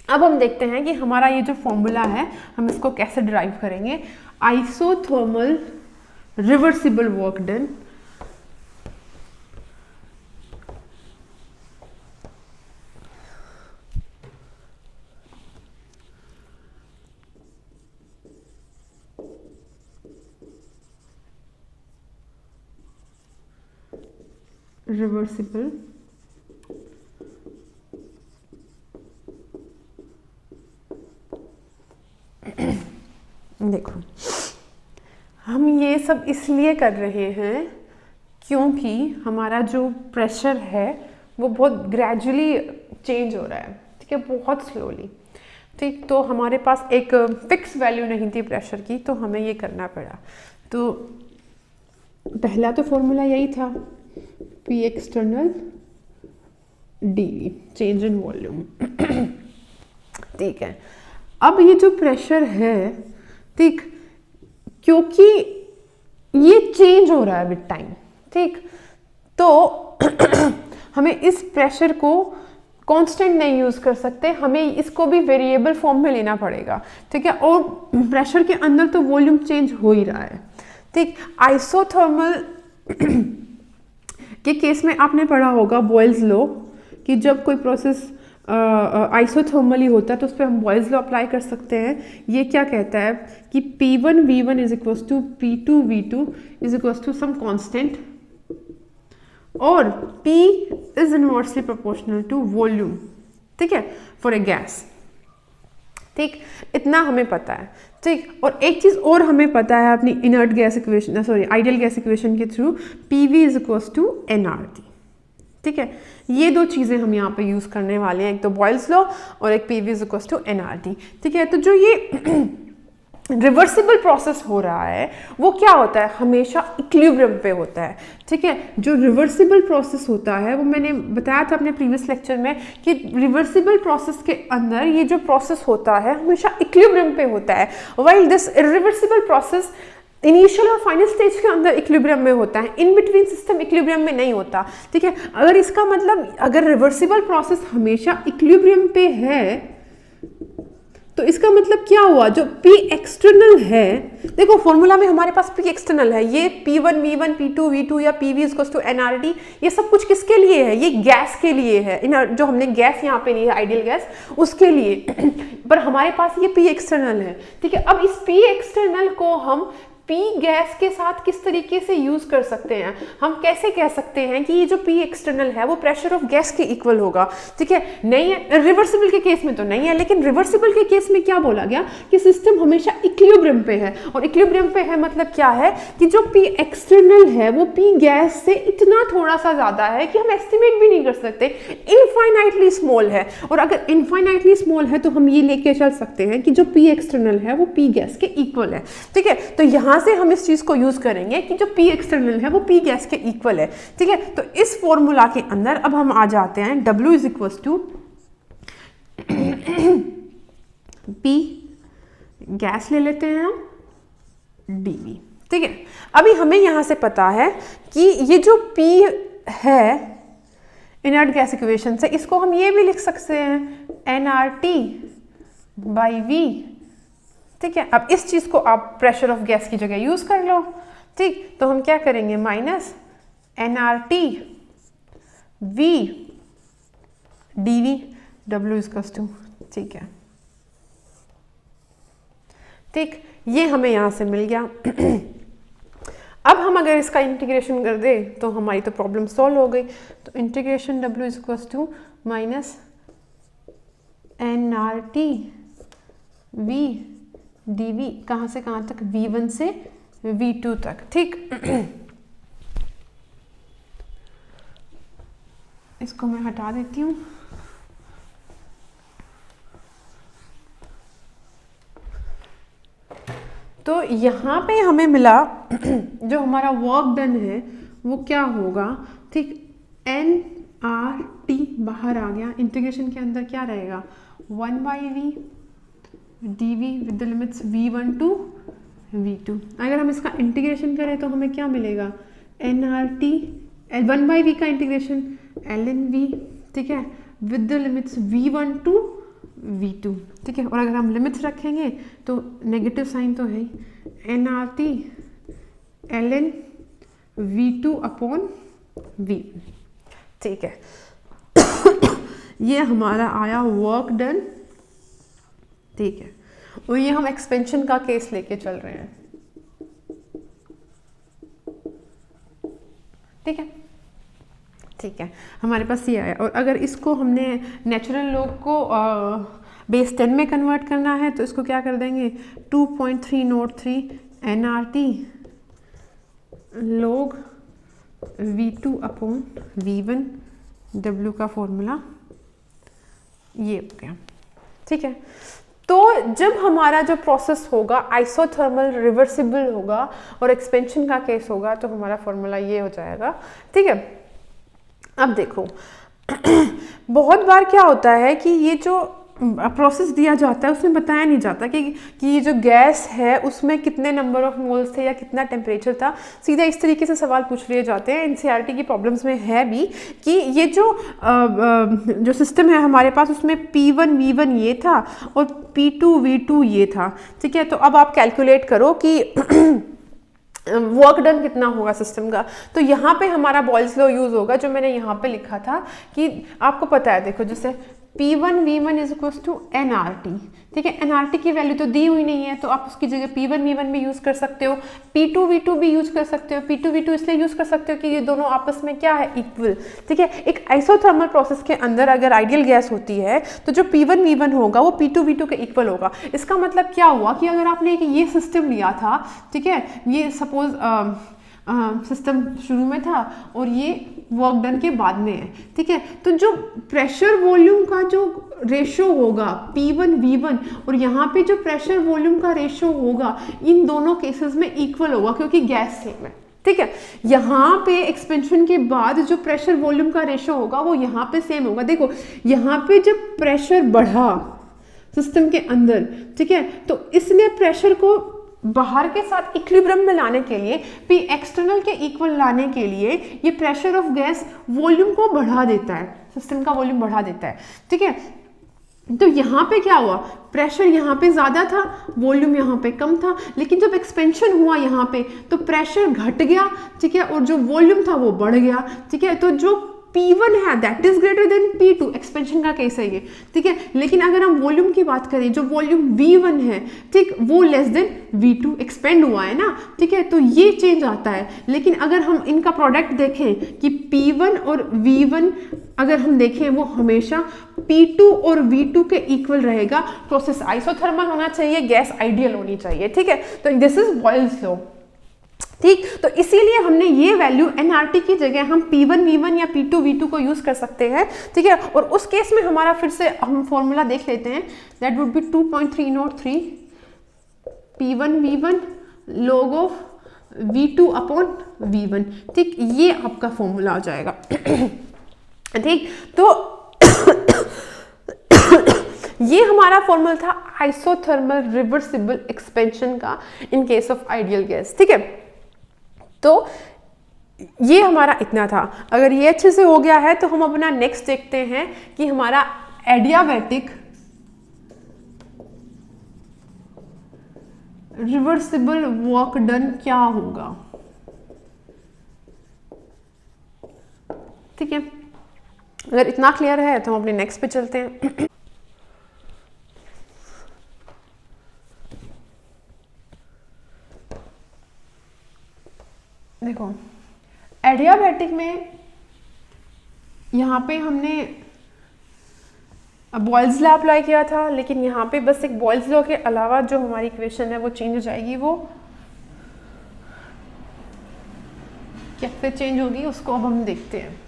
अब हम देखते हैं कि हमारा ये जो फॉर्मूला है हम इसको कैसे डिराइव करेंगे। Isothermal reversible work done, reversible देखो, हम ये सब इसलिए कर रहे हैं क्योंकि हमारा जो प्रेशर है वो बहुत ग्रेजुअली चेंज हो रहा है, ठीक है, बहुत स्लोली, ठीक। तो हमारे पास एक फिक्स वैल्यू नहीं थी प्रेशर की, तो हमें ये करना पड़ा। तो पहला तो फॉर्मूला यही था, P external dV, change in volume, ठीक है। अब ये जो प्रेशर है, ठीक, क्योंकि ये चेंज हो रहा है विद टाइम, ठीक, तो हमें इस प्रेशर को कांस्टेंट नहीं यूज कर सकते, हमें इसको भी वेरिएबल फॉर्म में लेना पड़ेगा, ठीक है। और प्रेशर के अंदर तो वॉल्यूम चेंज हो ही रहा है, ठीक। आइसोथर्मल के केस में आपने पढ़ा होगा बॉयल्स लॉ, कि जब कोई प्रोसेस आइसोथर्मली होता है तो उस पर हम बॉयल्स लॉ अप्लाई कर सकते हैं। ये क्या कहता है कि P1 V1 is equal to P2 V2 is equal to some constant, और P is inversely proportional to volume, ठीक है, फॉर ए गैस, ठीक। इतना हमें पता है, ठीक। और एक चीज और हमें पता है अपनी inert gas equation, sorry ideal gas equation के थ्रू, PV is equal to nRT, ठीक है। ये दो चीजें हम यहाँ पे यूज करने वाले हैं, एक तो बॉयल्स लॉ और एक PV is equal to nRT, ठीक है। तो जो ये रिवर्सिबल प्रोसेस हो रहा है वो क्या होता है, हमेशा इक्विलिब्रियम पे होता है, ठीक है। जो रिवर्सिबल प्रोसेस होता है वो मैंने बताया था अपने प्रीवियस लेक्चर में कि रिवर्सिबल प्रोसेस के अंदर ये जो प्रोसेस होता है हमेशा इक्विलिब्रियम पे होता है, while this irreversible process initial और फाइनल स्टेज के अंदर इक्विलिब्रियम में होता है, इन बिटवीन सिस्टम इक्विलिब्रियम में नहीं होता, ठीक है। अगर इसका मतलब, अगर रिवर्सिबल प्रोसेस हमेशा इक्विलिब्रियम पे है तो इसका मतलब क्या हुआ, जो P एक्सटर्नल है, देखो फॉर्मूला में हमारे पास P एक्सटर्नल है, ये P1 V1 P2 V2 या PV इक्वल्स टू nRT, ये सब कुछ किसके लिए है, ये गैस के लिए है, जो हमने गैस यहाँ पे ली है आइडियल गैस उसके लिए पर हमारे पास ये P एक्सटर्नल है, ठीक है। अब इस P एक्सटर्नल को हम P गैस के साथ किस तरीके से यूज कर सकते हैं, हम कैसे कह सकते हैं कि ये जो P एक्सटर्नल है वो प्रेशर ऑफ गैस के इक्वल होगा, ठीक है। नहीं है, रिवर्सिबल के केस में तो नहीं है, लेकिन रिवर्सिबल के केस में क्या बोला गया कि सिस्टम हमेशा इक्विलिब्रियम पे है, और इक्विलिब्रियम पे है मतलब क्या है कि जो P एक्सटर्नल है वो P गैस से इतना थोड़ा सा ज्यादा है कि हम एस्टिमेट भी नहीं कर सकते, इनफाइनाइटली स्मॉल है। और अगर इनफाइनाइटली स्मॉल है तो हम ये लेके चल सकते हैं कि जो P एक्सटर्नल है वो P गैस के इक्वल है, ठीक है। तो यहाँ से हम इस चीज को यूज करेंगे कि जो P एक्सटर्नल है वो P गैस के इक्वल है, ठीक है। तो इस फॉर्मूला के अंदर अब हम आ जाते हैं W is equal to P gas ले लेते हैं हम dV, ठीक है। अभी हमें यहां से पता है कि ये जो P है इनर्ट गैस इक्वेशन से, इसको हम ये भी लिख सकते हैं nRT बाई V, ठीक है। अब इस चीज को आप प्रेशर ऑफ गैस की जगह यूज कर लो, ठीक। तो हम क्या करेंगे, minus nRT V dV W is to, ठीक है, ठीक। ये हमें यहां से मिल गया अब हम अगर इसका इंटीग्रेशन कर दे तो हमारी तो प्रॉब्लम सॉल्व हो गई। तो integration W is to minus nRT V dV, कहाँ से कहाँ तक, V1 से V2 तक, ठीक। इसको मैं हटा देती हूँ। तो यहाँ पे हमें मिला जो हमारा वर्क डन है वो क्या होगा, ठीक, nRT बाहर आ गया, इंटीग्रेशन के अंदर क्या रहेगा 1/V dV with the limits V1 to V2। अगर हम इसका इंटीग्रेशन करें तो हमें क्या मिलेगा, nRT 1/V का इंटीग्रेशन lnV, ठीक है, with the limits V1 to V2, ठीक है। और अगर हम लिमिट्स रखेंगे तो नेगेटिव साइन तो है ही, nRT ln V2 upon V, ठीक है। ये हमारा आया वर्क डन, ठीक है। और ये हम एक्सपेंशन का केस लेके चल रहे हैं, ठीक है, ठीक है। हमारे पास ये आया, और अगर इसको हमने नेचुरल लॉग को बेस 10 में कन्वर्ट करना है तो इसको क्या कर देंगे 2.303 nRT log V2 upon V1 W का फॉर्मूला ये हो गया, ठीक है। तो जब हमारा जो प्रोसेस होगा आइसोथर्मल रिवर्सिबल होगा और एक्सपेंशन का केस होगा तो हमारा फॉर्मूला ये हो जाएगा, ठीक है। अब देखो बहुत बार क्या होता है कि ये जो प्रोसेस दिया जाता है उसमें बताया नहीं जाता कि ये जो गैस है उसमें कितने नंबर ऑफ मोल्स थे या कितना टेम्परेचर था। सीधा इस तरीके से सवाल पूछ लिए जाते हैं, एनसीईआरटी की प्रॉब्लम्स में है भी कि ये जो सिस्टम है हमारे पास उसमें P1 V1 ये था और P2 V2 ये था, ठीक है। तो अब आप कैलकुलेट करो कि वर्क डन कितना होगा सिस्टम का। तो यहाँ पे हमारा बॉयल्स लॉ यूज होगा जो मैंने यहाँ पे लिखा था कि आपको पता है, देखो जैसे P1 V1 is equal to nRT, ठीक है। nRT की वैल्यू तो दी हुई नहीं है तो आप उसकी जगह P1 V1 भी यूज कर सकते हो, P2 V2 भी यूज कर सकते हो। P2 V2 इसलिए यूज कर सकते हो कि ये दोनों आपस में क्या है, इक्वल, ठीक है। एक आइसोथर्मल प्रोसेस के अंदर अगर आइडियल गैस होती है तो जो P1 V1 होगा वो P2 V2 के इक्वल होगा। इसका मतलब क्या हुआ कि अगर आपने एक ये सिस्टम लिया था, ठीक है, ये सपोज सिस्टम शुरू में था और ये वर्क डन के बाद में है, ठीक है। तो जो प्रेशर वॉल्यूम का जो रेशो होगा P1 V1 और यहाँ पे जो प्रेशर वॉल्यूम का रेशो होगा इन दोनों केसेस में इक्वल होगा क्योंकि गैस सेम है, ठीक है। यहाँ पे एक्सपेंशन के बाद जो प्रेशर वॉल्यूम का रेशो होगा वो यहाँ पे सेम होगा। देखो यहाँ पे जब प्रेशर बढ़ा सिस्टम के अंदर, ठीक है, तो इसने प्रेशर को बाहर के साथ इक्विलिब्रियम में लाने के लिए, P एक्सटर्नल के इक्वल लाने के लिए ये प्रेशर ऑफ गैस वॉल्यूम को बढ़ा देता है, सिस्टम का वॉल्यूम बढ़ा देता है, ठीक है। तो यहाँ पे क्या हुआ, प्रेशर यहाँ पे ज़्यादा था, वॉल्यूम यहाँ पे कम था, लेकिन जब एक्सपेंशन हुआ यहाँ पे तो प्रेशर घट गया, ठीक है, और जो वॉल्यूम था वो बढ़ गया, ठीक है। तो जो P1 है that is greater than P2, expansion का केस है ये, ठीक है। लेकिन अगर हम वॉल्यूम की बात करें, जो वॉल्यूम V1 है, ठीक, वो लेस देन V2, एक्सपेंड हुआ है ना, ठीक है, तो ये चेंज आता है। लेकिन अगर हम इनका प्रोडक्ट देखें कि P1 और V1 अगर हम देखें वो हमेशा P2 और V2 के इक्वल रहेगा। प्रोसेस आइसोथर्मल होना चाहिए, गैस आइडियल होनी चाहिए, ठीक है। तो दिस इज बॉयल्स लॉ, ठीक। तो इसीलिए हमने ये वैल्यू एनआरटी की जगह हम P1 V1 या P2 V2 को यूज कर सकते हैं, ठीक है। और उस केस में हमारा फिर से हम फॉर्मूला देख लेते हैं, that would be 2.303 P1 V1 log of V2 upon V1, ठीक, ये आपका फॉर्मूला आ जाएगा, ठीक। तो ये हमारा फॉर्मूला था आइसोथर्मल रिवर्सिबल एक्सपेंशन का in case of ideal gas, ठीक है। तो ये हमारा इतना था। अगर ये अच्छे से हो गया है तो हम अपना नेक्स्ट देखते हैं कि हमारा एडियाबैटिक रिवर्सिबल वर्क डन क्या होगा, ठीक है। अगर इतना क्लियर है तो हम अपने नेक्स्ट पे चलते हैं। देखो एडियाबैटिक में यहाँ पे हमने बॉयल्स लॉ अप्लाई किया था, लेकिन यहाँ पे बस एक बॉयल्स लॉ के अलावा जो हमारी इक्वेशन है वो चेंज हो जाएगी। वो कैसे चेंज होगी उसको अब हम देखते हैं।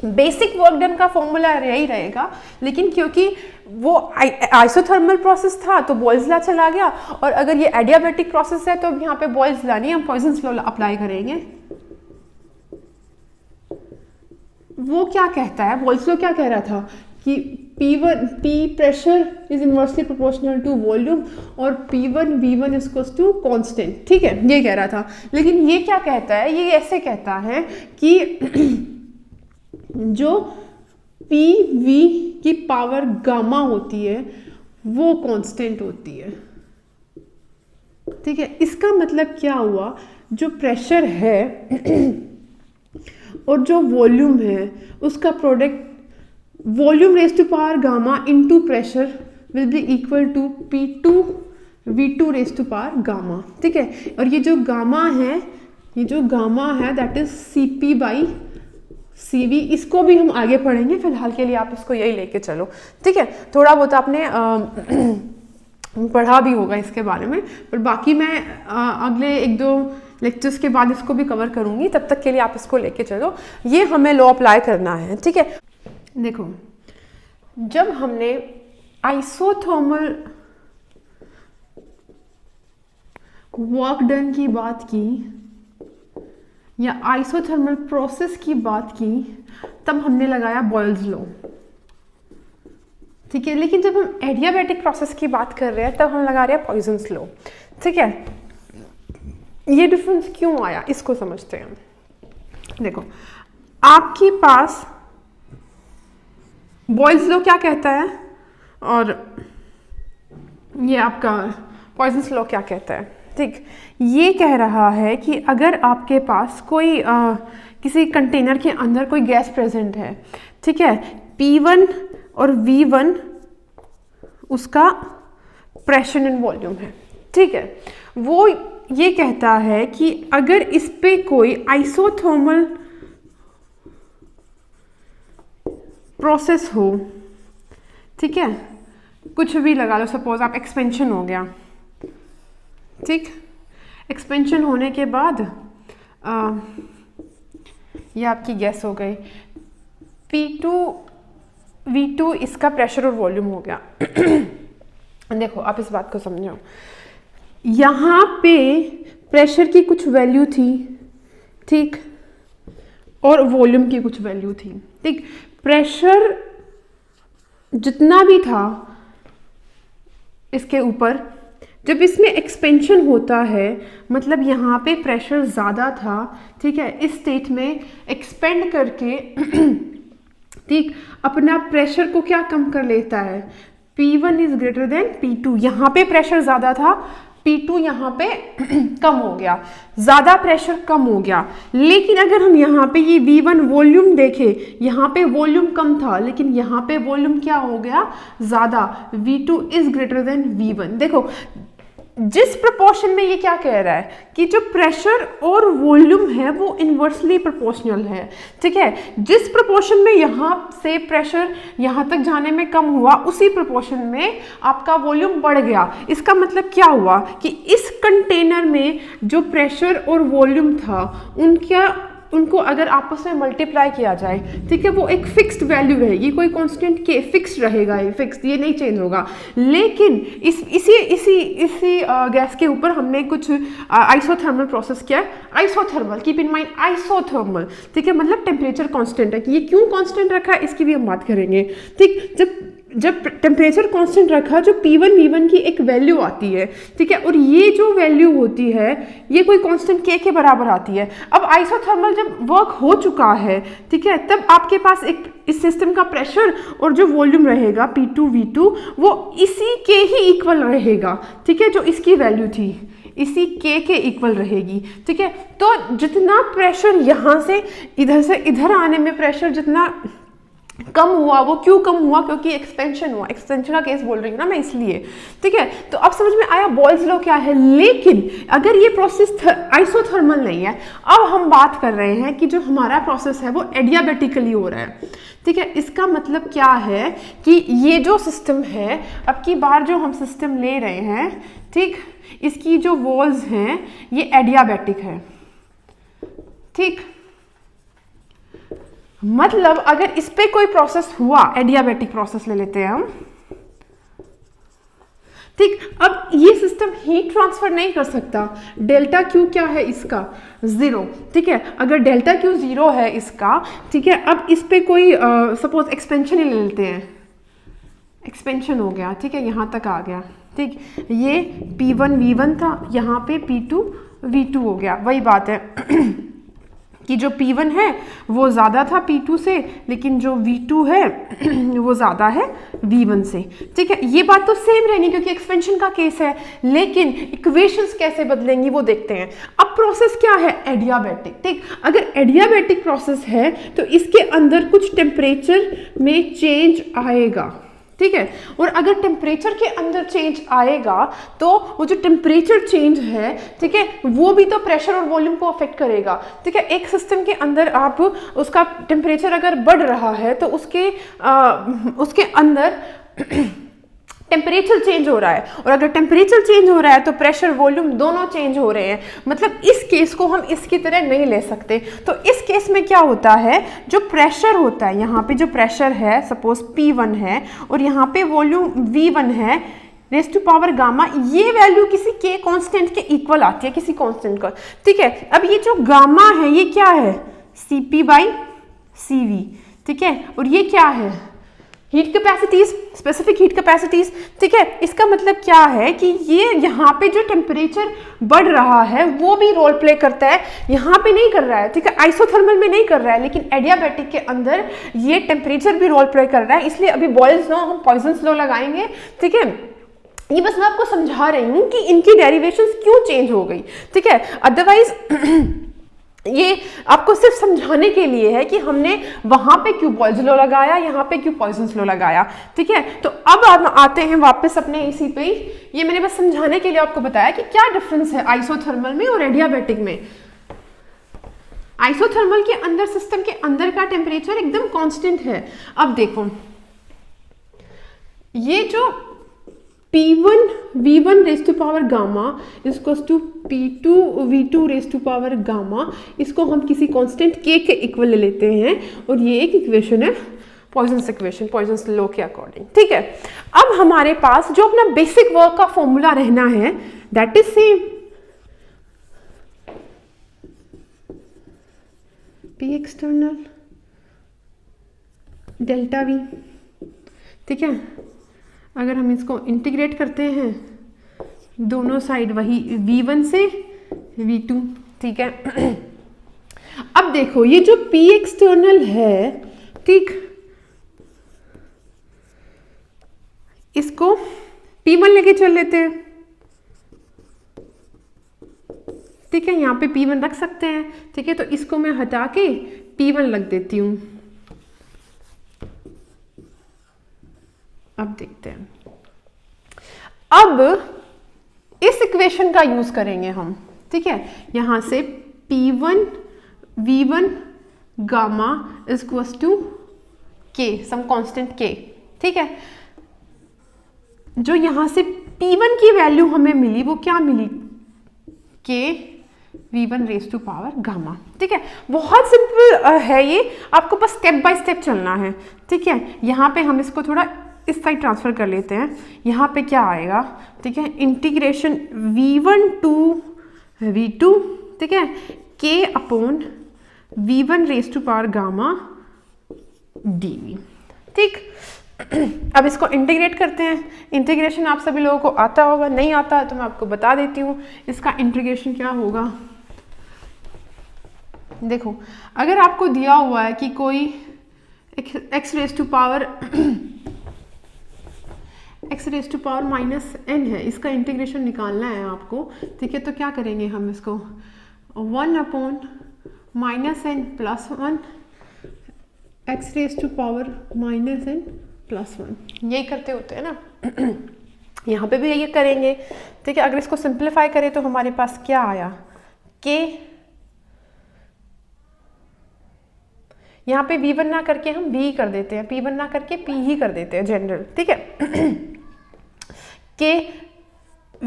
बेसिक वर्क डन का फॉर्मूला यही रहेगा, लेकिन क्योंकि वो आइसोथर्मल प्रोसेस था तो बॉयल्स लॉ चला गया, और अगर ये एडियाबैटिक प्रोसेस है तो अब यहाँ पे बॉयल्स लॉ नहीं, हम पॉइसन्स लॉ अप्लाई करेंगे। वो क्या कहता है, बॉयल्स लॉ क्या कह रहा था कि P pressure is inversely proportional to volume और P1 V1 is equals to constant, ठीक है, ये कह रहा था। लेकिन ये क्या कहता है, ये ऐसे कहता है कि जो PV की पावर गामा होती है वो कांस्टेंट होती है, ठीक है। इसका मतलब क्या हुआ, जो प्रेशर है और जो वॉल्यूम है उसका product volume raise to power gamma into pressure will be equal to P2 V2 raise to power gamma, ठीक है। और ये जो गामा है, ये जो गामा है that is CP by CV, इसको भी हम आगे पढ़ेंगे, फिलहाल के लिए आप इसको यही लेके चलो, ठीक है। थोड़ा बहुत आपने पढ़ा भी होगा इसके बारे में, पर बाकी मैं अगले 1-2 लेक्चर्स के बाद इसको भी कवर करूंगी, तब तक के लिए आप इसको लेके चलो। ये हमें लॉ अप्लाई करना है, ठीक है। देखो जब हमने आइसोथर्मल वर्क डन की बात की या आइसोथर्मल प्रोसेस की बात की, तब हमने लगाया बॉयल्स लॉ, ठीक है। लेकिन जब हम एडियाबैटिक प्रोसेस की बात कर रहे हैं तब हम लगा रहे हैं पॉइसन्स लॉ, ठीक है। ये डिफरेंस क्यों आया इसको समझते हैं। देखो आपके पास बॉयल्स लॉ क्या कहता है और ये आपका पॉइसन्स लॉ क्या कहता है, ठीक। ये कह रहा है कि अगर आपके पास कोई किसी कंटेनर के अंदर कोई गैस प्रेजेंट है, ठीक है, P1 और V1 उसका प्रेशर एंड वॉल्यूम है, ठीक है। वो ये कहता है कि अगर इस पे कोई आइसोथर्मल प्रोसेस हो, ठीक है, कुछ भी लगा लो, सपोज आप एक्सपेंशन हो गया, ठीक, एक्सपेंशन होने के बाद ये आपकी गैस हो गई, P2 V2 इसका प्रेशर और वॉल्यूम हो गया। देखो आप इस बात को समझो, यहाँ पे प्रेशर की कुछ वैल्यू थी, ठीक, और वॉल्यूम की कुछ वैल्यू थी, ठीक। प्रेशर जितना भी था इसके ऊपर, जब इसमें एक्सपेंशन होता है मतलब यहाँ पे प्रेशर ज़्यादा था, ठीक है, इस स्टेट में एक्सपेंड करके ठीक, अपना प्रेशर को क्या कम कर लेता है, P1 is greater than P2। यहाँ पे प्रेशर ज़्यादा था, P2 यहाँ पे कम हो गया, ज़्यादा प्रेशर कम हो गया। लेकिन अगर हम यहाँ पे ये V1 वॉल्यूम देखें, यहाँ पे वॉल्यूम कम था लेकिन यहाँ पे वॉल्यूम क्या हो गया, ज़्यादा, V2 is greater than V1। देखो जिस प्रोपोर्शन में ये क्या कह रहा है कि जो प्रेशर और वॉल्यूम है वो इन्वर्सली प्रोपोर्शनल है, ठीक है। जिस प्रोपोर्शन में यहाँ से प्रेशर यहाँ तक जाने में कम हुआ, उसी प्रोपोर्शन में आपका वॉल्यूम बढ़ गया। इसका मतलब क्या हुआ कि इस कंटेनर में जो प्रेशर और वॉल्यूम था उनको अगर आपस में मल्टीप्लाई किया जाए, ठीक है, वो एक फिक्स्ड वैल्यू रहेगी, कोई कांस्टेंट के फिक्स्ड रहेगा, ये फिक्स्ड, ये नहीं चेंज होगा। लेकिन इसी गैस के ऊपर हमने कुछ आइसोथर्मल प्रोसेस किया है। Isothermal, keep in mind isothermal, ठीक है, मतलब टेम्परेचर कांस्टेंट है। कि ये क्यों कांस्टेंट रखा है इसकी भी हम बात करेंगे, ठीक। जब टेम्परेचर कांस्टेंट रखा, जो P1 V1 की एक वैल्यू आती है, ठीक है, और ये जो वैल्यू होती है ये कोई कांस्टेंट K के बराबर आती है। अब आइसोथर्मल जब वर्क हो चुका है, ठीक है, तब आपके पास एक इस सिस्टम का प्रेशर और जो वॉल्यूम रहेगा P2 V2 वो इसी के ही इक्वल रहेगा, ठीक है, जो इसकी वैल्यू थी इसी K के इक्वल रहेगी, ठीक है। तो जितना प्रेशर यहाँ से इधर आने में प्रेशर जितना कम हुआ, वो क्यों कम हुआ, क्योंकि एक्सपेंशन हुआ। एक्सपेंशन का केस बोल रही हूँ ना मैं, इसलिए, ठीक है। तो अब समझ में आया बॉयल्स लॉ क्या है। लेकिन अगर ये प्रोसेस आइसोथर्मल नहीं है, अब हम बात कर रहे हैं कि जो हमारा प्रोसेस है वो एडियाबेटिकली हो रहा है, ठीक है। इसका मतलब क्या है कि ये जो सिस्टम है, अब की बार जो हम सिस्टम ले रहे हैं, ठीक, इसकी जो वॉल्स हैं ये एडियाबेटिक है, ठीक। मतलब अगर इस पे कोई प्रोसेस हुआ, एडियाबेटिक प्रोसेस ले लेते हैं हम, ठीक। अब ये सिस्टम हीट ट्रांसफर नहीं कर सकता। डेल्टा क्यू क्या है इसका, 0, ठीक है। अगर डेल्टा क्यू 0 है इसका, ठीक है, अब इस पे कोई सपोज एक्सपेंशन ही ले लेते हैं, एक्सपेंशन हो गया, ठीक है, यहाँ तक आ गया, ठीक। ये P1 V1 था, यहाँ पे P2 V2 हो गया। वही बात है कि जो P1 है वो ज़्यादा था P2 से, लेकिन जो V2 है वो ज़्यादा है V1 से, ठीक है। ये बात तो सेम रहनी क्योंकि एक्सपेंशन का केस है, लेकिन इक्वेशंस कैसे बदलेंगी वो देखते हैं। अब प्रोसेस क्या है, एडियाबेटिक, ठीक। अगर एडियाबेटिक प्रोसेस है तो इसके अंदर कुछ टेम्परेचर में चेंज आएगा, ठीक है। और अगर टेम्परेचर के अंदर चेंज आएगा तो वो जो टेम्परेचर चेंज है, ठीक है, वो भी तो प्रेशर और वॉल्यूम को अफेक्ट करेगा, ठीक है। एक सिस्टम के अंदर आप उसका टेम्परेचर अगर बढ़ रहा है तो उसके अंदर टेम्परेचर चेंज हो रहा है, और अगर टेम्परेचर चेंज हो रहा है तो प्रेशर वॉल्यूम दोनों चेंज हो रहे हैं। मतलब इस केस को हम इसकी तरह नहीं ले सकते। तो इस केस में क्या होता है, जो प्रेशर होता है, यहाँ पे जो प्रेशर है सपोज P1 है और यहाँ पे वॉल्यूम V1 है, रेज़ टू पावर गामा, ये वैल्यू किसी के कांस्टेंट के इक्वल आती है, किसी कांस्टेंट का, ठीक है। अब ये जो गामा है ये क्या है, CP/CV, ठीक है। और ये क्या है, heat capacities, specific heat capacities, ठीक है। इसका मतलब क्या है कि ये यहाँ पे जो टेम्परेचर बढ़ रहा है वो भी रोल प्ले करता है, यहाँ पे नहीं कर रहा है, ठीक है, आइसोथर्मल में नहीं कर रहा है, लेकिन एडियाबेटिक के अंदर ये टेम्परेचर भी रोल प्ले कर रहा है। इसलिए अभी बॉयल्स लॉ, हम पॉइजन्स लॉ लगाएंगे, ठीक है। ये बस मैं आपको समझा रही हूँ कि इनकी डेरिवेशंस क्यों चेंज हो गई, ठीक है। अदरवाइज ये आपको सिर्फ समझाने के लिए है कि हमने वहां पे क्यों बॉयल्स लॉ लगाया, यहाँ पे क्यों पॉइजन्स लॉ लगाया, ठीक है। तो अब हम आते हैं वापस अपने इसी पे। ये मैंने बस समझाने के लिए आपको बताया कि क्या डिफरेंस है आइसोथर्मल में और एडियाबेटिक में। आइसोथर्मल के अंदर, सिस्टम के अंदर का टेम्परेचर एकदम कांस्टेंट है। अब देखो, ये जो P1 V1 raise to power gamma equals to P2 V2 raise to power gamma, इसको हम किसी कांस्टेंट K के इक्वल ले लेते हैं, और ये एक इक्वेशन है पॉइजन्स इक्वेशन, पॉइजन्स लॉ के अकॉर्डिंग, ठीक है। अब हमारे पास जो अपना बेसिक वर्क का फॉर्मूला रहना है that is same, P external delta V, ठीक है। अगर हम इसको इंटीग्रेट करते हैं, दोनों साइड वही V1 से V2, ठीक है। अब देखो, ये जो P एक्सटर्नल है, ठीक, इसको P1 लेके चल लेते हैं, ठीक है, यहाँ पे P1 रख सकते हैं, ठीक है, तो इसको मैं हटा के P1 रख देती हूँ। अब देखते हैं, अब इस इक्वेशन का यूज करेंगे हम, ठीक है, यहां से P1 V1 gamma is equals to K, some constant K, ठीक है। जो यहां से P1 की वैल्यू हमें मिली वो क्या मिली, K V1 raise to power gamma, ठीक है। बहुत सिंपल है ये, आपको बस स्टेप बाय स्टेप चलना है, ठीक है। यहाँ पे हम इसको थोड़ा इस साइड ट्रांसफर कर लेते हैं, यहाँ पे क्या आएगा, ठीक है, इंटीग्रेशन V1 टू V2, ठीक है, K upon V1 raise to power gamma dV, ठीक। अब इसको इंटीग्रेट करते हैं। इंटीग्रेशन आप सभी लोगों को आता होगा, नहीं आता तो मैं आपको बता देती हूँ। इसका इंटीग्रेशन क्या होगा, देखो, अगर आपको दिया हुआ है कि कोई x raise to power -n है, इसका इंटीग्रेशन निकालना है आपको, ठीक है, तो क्या करेंगे हम इसको 1 upon -n plus 1 x raise to power -n plus 1, यही करते होते हैं ना। यहाँ पे भी यही करेंगे, ठीक है। अगर इसको सिंप्लीफाई करें तो हमारे पास क्या आया, k, यहाँ पे V1 ना करके हम V कर देते हैं, P1 ना करके P ही कर देते हैं जनरल, ठीक है। K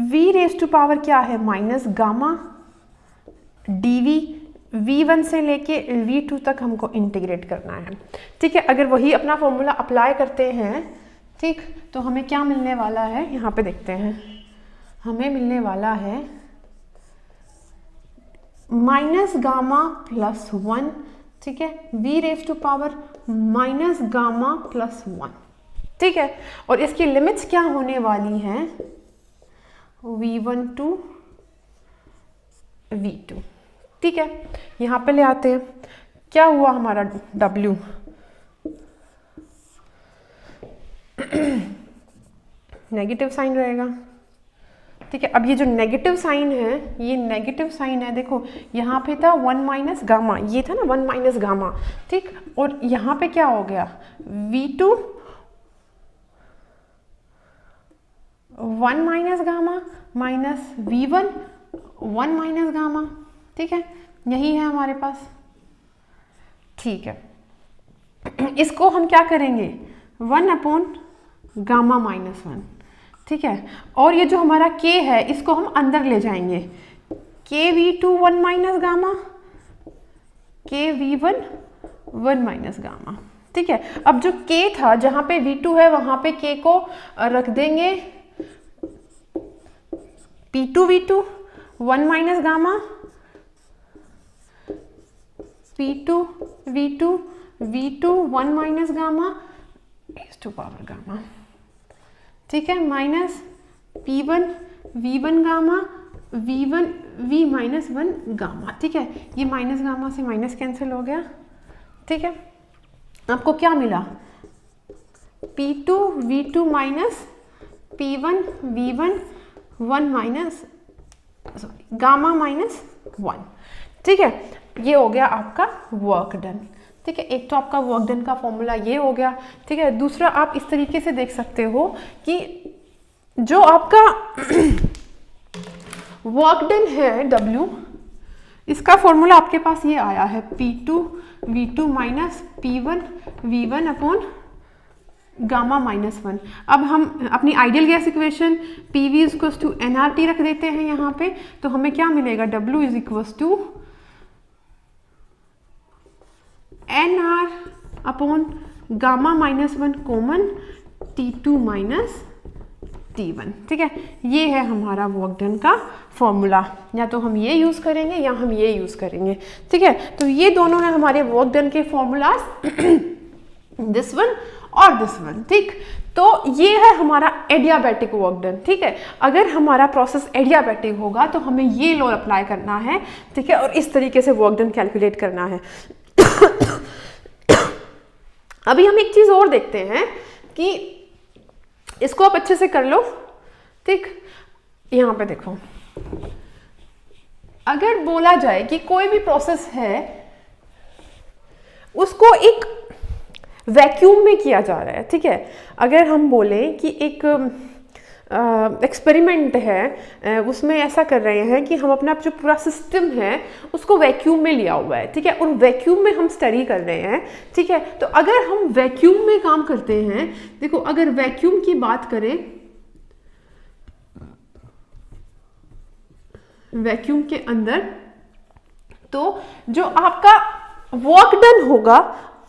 V raise to power क्या है, माइनस गामा dV, V1 से लेके V2 तक हमको इंटीग्रेट करना है, ठीक है। अगर वही अपना फॉर्मूला अप्लाई करते हैं, ठीक, तो हमें क्या मिलने वाला है, यहाँ पे देखते हैं, हमें मिलने वाला है माइनस गामा प्लस 1, ठीक है, V raise to power minus gamma plus 1, ठीक है। और इसकी लिमिट्स क्या होने वाली हैं, V1 टू V2, ठीक है। यहाँ पे ले आते हैं, क्या हुआ हमारा W, नेगेटिव साइन रहेगा, ठीक है। अब ये जो नेगेटिव साइन है, ये नेगेटिव साइन है, देखो यहाँ पे था 1 माइनस गामा, ये था ना 1 माइनस गामा, ठीक। और यहाँ पे क्या हो गया, V2 1 minus gamma minus V1 1 minus gamma, ठीक है, यही है हमारे पास, ठीक है। इसको हम क्या करेंगे, 1 अपॉन गामा माइनस 1, ठीक है। और ये जो हमारा K है, इसको हम अंदर ले जाएंगे, K V2 1 minus gamma, K V1 1 minus gamma, ठीक है। अब जो K था, जहां पे V2 है वहां पे K को रख देंगे P2 V2 1 minus gamma, P2 V2 V2 1 minus gamma raise to power gamma, ठीक है, minus P1 V1 gamma V1 V minus 1 gamma, ठीक है। ये माइनस गामा से माइनस कैंसिल हो गया, ठीक है। आपको क्या मिला, P2 V2 minus P1 V1 1 minus gamma minus 1, ठीक है। ये हो गया आपका वर्क डन, ठीक है। एक तो आपका वर्क डन का फॉर्मूला ये हो गया, ठीक है। दूसरा आप इस तरीके से देख सकते हो कि जो आपका वर्क डन है W, इसका फॉर्मूला आपके पास ये आया है P2 V2 minus P1 V1 upon gamma minus 1। अब हम अपनी ideal gas equation PV equals to nRT रख देते हैं यहाँ पे, तो हमें क्या मिलेगा, W is equals to nR upon gamma minus 1 common T2 minus T1, ठीक है। ये है हमारा वर्क डन का फॉर्मूला, या तो हम ये यूज़ करेंगे या हम ये यूज़ करेंगे, ठीक है। तो ये दोनों हैं हमारे वर्क डन के फॉर्मूलाज, दिस वन और दिस वन, ठीक। तो ये है हमारा एडियाबैटिक वर्क डन, ठीक है। अगर हमारा प्रोसेस एडियाबैटिक होगा तो हमें ये लॉ अप्लाई करना है, ठीक है, और इस तरीके से वर्क डन कैलकुलेट करना है। अभी हम एक चीज़ और देखते हैं कि इसको आप अच्छे से कर लो, ठीक। यहाँ पे देखो, अगर बोला जाए कि कोई भी प्रोसेस है उसको एक वैक्यूम में किया जा रहा है, ठीक है। अगर हम बोले कि एक एक्सपेरिमेंट है, उसमें ऐसा कर रहे हैं कि हम अपना जो पूरा सिस्टम है उसको वैक्यूम में लिया हुआ है, ठीक है, और वैक्यूम में हम स्टडी कर रहे हैं, ठीक है। तो अगर हम वैक्यूम में काम करते हैं, देखो अगर वैक्यूम की बात करें, वैक्यूम के अंदर, तो जो आपका वर्क डन होगा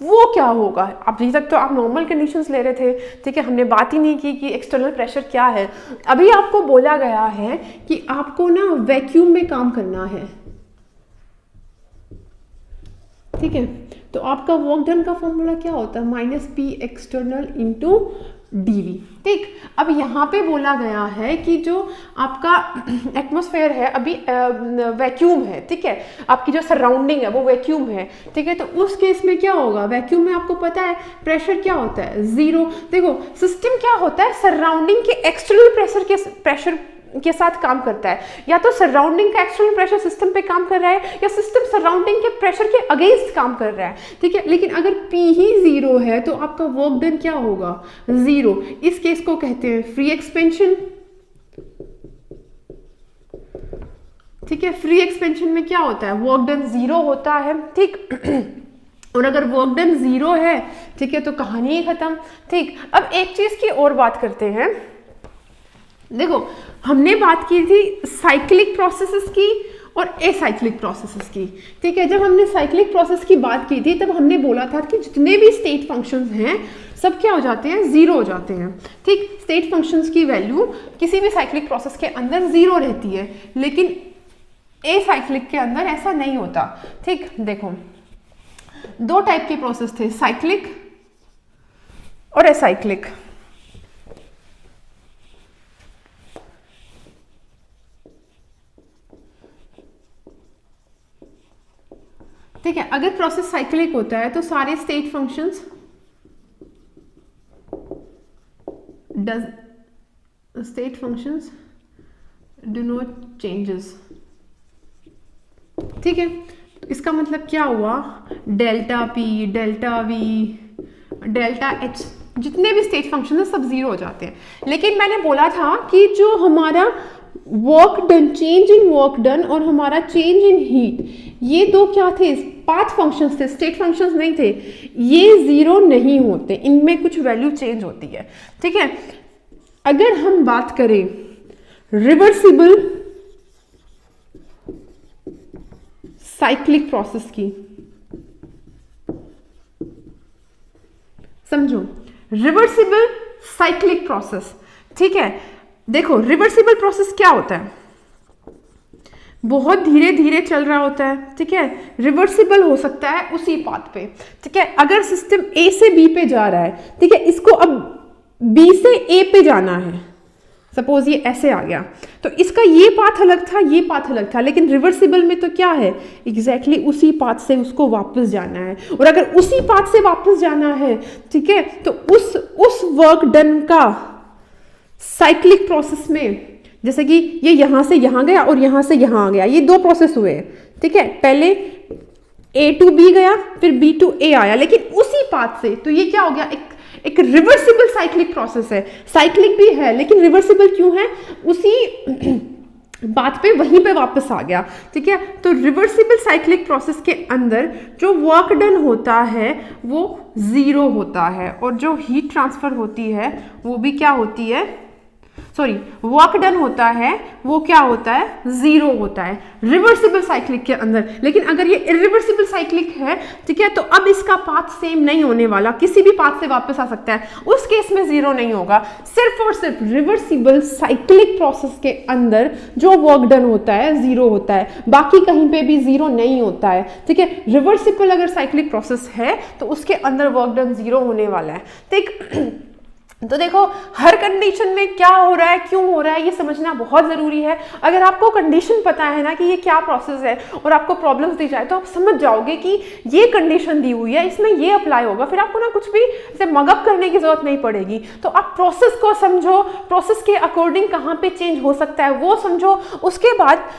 वो क्या होगा। अभी तक तो आप नॉर्मल कंडीशंस ले रहे थे, ठीक है, हमने बात ही नहीं की कि एक्सटर्नल प्रेशर क्या है। अभी आपको बोला गया है कि आपको ना वैक्यूम में काम करना है, ठीक है। तो आपका वर्क डन का फॉर्मूला क्या होता है, -P एक्सटर्नल इंटू dV, ठीक। अब यहाँ पे बोला गया है कि जो आपका एटमॉस्फेयर है अभी वैक्यूम है, ठीक है, आपकी जो सराउंडिंग है वो वैक्यूम है, ठीक है। तो उस केस में क्या होगा, वैक्यूम में आपको पता है प्रेशर क्या होता है, 0। देखो सिस्टम क्या होता है, सराउंडिंग के एक्सटर्नल प्रेशर के साथ काम करता है, या तो सराउंडिंग का एक्सटर्नल प्रेशर सिस्टम पे काम कर रहा है या सिस्टम सराउंडिंग के प्रेशर के अगेंस्ट काम कर रहा है, ठीक है। लेकिन अगर P ही 0 है तो आपका वर्क डन क्या होगा, 0। इस केस को कहते हैं फ्री एक्सपेंशन, ठीक है। फ्री एक्सपेंशन में क्या होता है, वर्क डन 0 होता है, ठीक। और अगर वर्क डन 0 है, ठीक है, तो कहानी ही खत्म, ठीक। अब एक चीज की और बात करते हैं, देखो हमने बात की थी साइक्लिक प्रोसेसेस की और एसाइक्लिक प्रोसेसेस की, ठीक है। जब हमने साइक्लिक प्रोसेस की बात की थी तब हमने बोला था कि जितने भी स्टेट फंक्शंस हैं सब क्या हो जाते हैं, 0 हो जाते हैं, ठीक। स्टेट फंक्शंस की वैल्यू किसी भी साइक्लिक प्रोसेस के अंदर 0 रहती है, लेकिन एसाइक्लिक के अंदर ऐसा नहीं होता, ठीक। देखो 2 टाइप के प्रोसेस थे, साइक्लिक और एसाइक्लिक, ठीक है। अगर प्रोसेस साइक्लिक होता है तो सारे state functions do not changes, ठीक है। इसका मतलब क्या हुआ, delta P, delta V, delta H, जितने भी स्टेट फंक्शन है सब 0 हो जाते हैं। लेकिन मैंने बोला था कि जो हमारा work done, change in work done और हमारा चेंज इन हीट, ये 2 क्या थे, पाथ फंक्शंस थे, स्टेट फंक्शंस नहीं थे, ये 0 नहीं होते, इनमें कुछ वैल्यू चेंज होती है, ठीक है। अगर हम बात करें रिवर्सिबल साइक्लिक प्रोसेस की, समझो रिवर्सिबल साइक्लिक प्रोसेस, ठीक है। देखो रिवर्सिबल प्रोसेस क्या होता है, बहुत धीरे धीरे चल रहा होता है, ठीक है। रिवर्सिबल हो सकता है उसी पाथ पे, ठीक है। अगर सिस्टम A से B पे जा रहा है, ठीक है, इसको अब B से A पे जाना है, सपोज ये ऐसे आ गया, तो इसका ये पाथ अलग था, ये पाथ अलग था, लेकिन रिवर्सिबल में तो क्या है, एग्जैक्टली उसी पाथ से उसको वापस जाना है। और अगर उसी पाथ से वापस जाना है, ठीक है, तो उस वर्क डन का साइक्लिक प्रोसेस में, जैसे कि ये यहां से यहां गया और यहां से यहां आ गया, ये 2 प्रोसेस हुए, ठीक है। पहले A to B गया, फिर B to A आया, लेकिन उसी पाथ से, तो ये क्या हो गया, एक रिवर्सिबल साइक्लिक प्रोसेस है। साइक्लिक भी है लेकिन रिवर्सिबल क्यों है, उसी बात पे वहीं पे वापस आ गया, ठीक है। तो रिवर्सिबल साइक्लिक प्रोसेस के अंदर जो वर्क डन होता है वो 0 होता है, और जो हीट ट्रांसफर होती है वो भी क्या होती है, सॉरी, वर्क डन होता है वो क्या होता है, 0 होता है रिवर्सिबल साइक्लिक के अंदर। लेकिन अगर ये इरिवर्सिबल साइक्लिक है, ठीक है, तो अब इसका पाथ सेम नहीं होने वाला, किसी भी पाथ से वापस आ सकता है, उस केस में 0 नहीं होगा। सिर्फ और सिर्फ रिवर्सिबल साइक्लिक प्रोसेस के अंदर जो वर्क डन होता है 0 होता है, बाकी कहीं पे भी 0 नहीं होता है, ठीक है। रिवर्सिबल अगर साइक्लिक प्रोसेस है तो उसके अंदर वर्क डन 0 होने वाला है, ठीक। तो देखो हर कंडीशन में क्या हो रहा है, क्यों हो रहा है, ये समझना बहुत ज़रूरी है। अगर आपको कंडीशन पता है ना कि ये क्या प्रोसेस है और आपको प्रॉब्लम्स दी जाए, तो आप समझ जाओगे कि ये कंडीशन दी हुई है, इसमें ये अप्लाई होगा, फिर आपको ना कुछ भी ऐसे मगअप करने की ज़रूरत नहीं पड़ेगी। तो आप प्रोसेस को समझो, प्रोसेस के अकॉर्डिंग कहाँ पे चेंज हो सकता है वो समझो, उसके बाद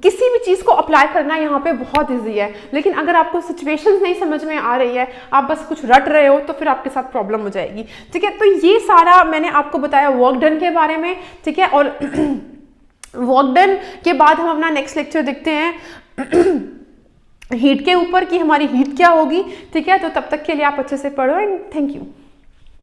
किसी भी चीज़ को अप्लाई करना यहाँ पे बहुत ईजी है। लेकिन अगर आपको सिचुएशंस नहीं समझ में आ रही है, आप बस कुछ रट रहे हो, तो फिर आपके साथ प्रॉब्लम हो जाएगी। ठीक है, तो ये सारा मैंने आपको बताया वर्क डन के बारे में। ठीक है, और वर्क डन के बाद हम अपना नेक्स्ट लेक्चर देखते हैं हीट के ऊपर कि हमारी हीट क्या होगी। ठीक है, तो तब तक के लिए आप अच्छे से पढ़ो एंड थैंक यू।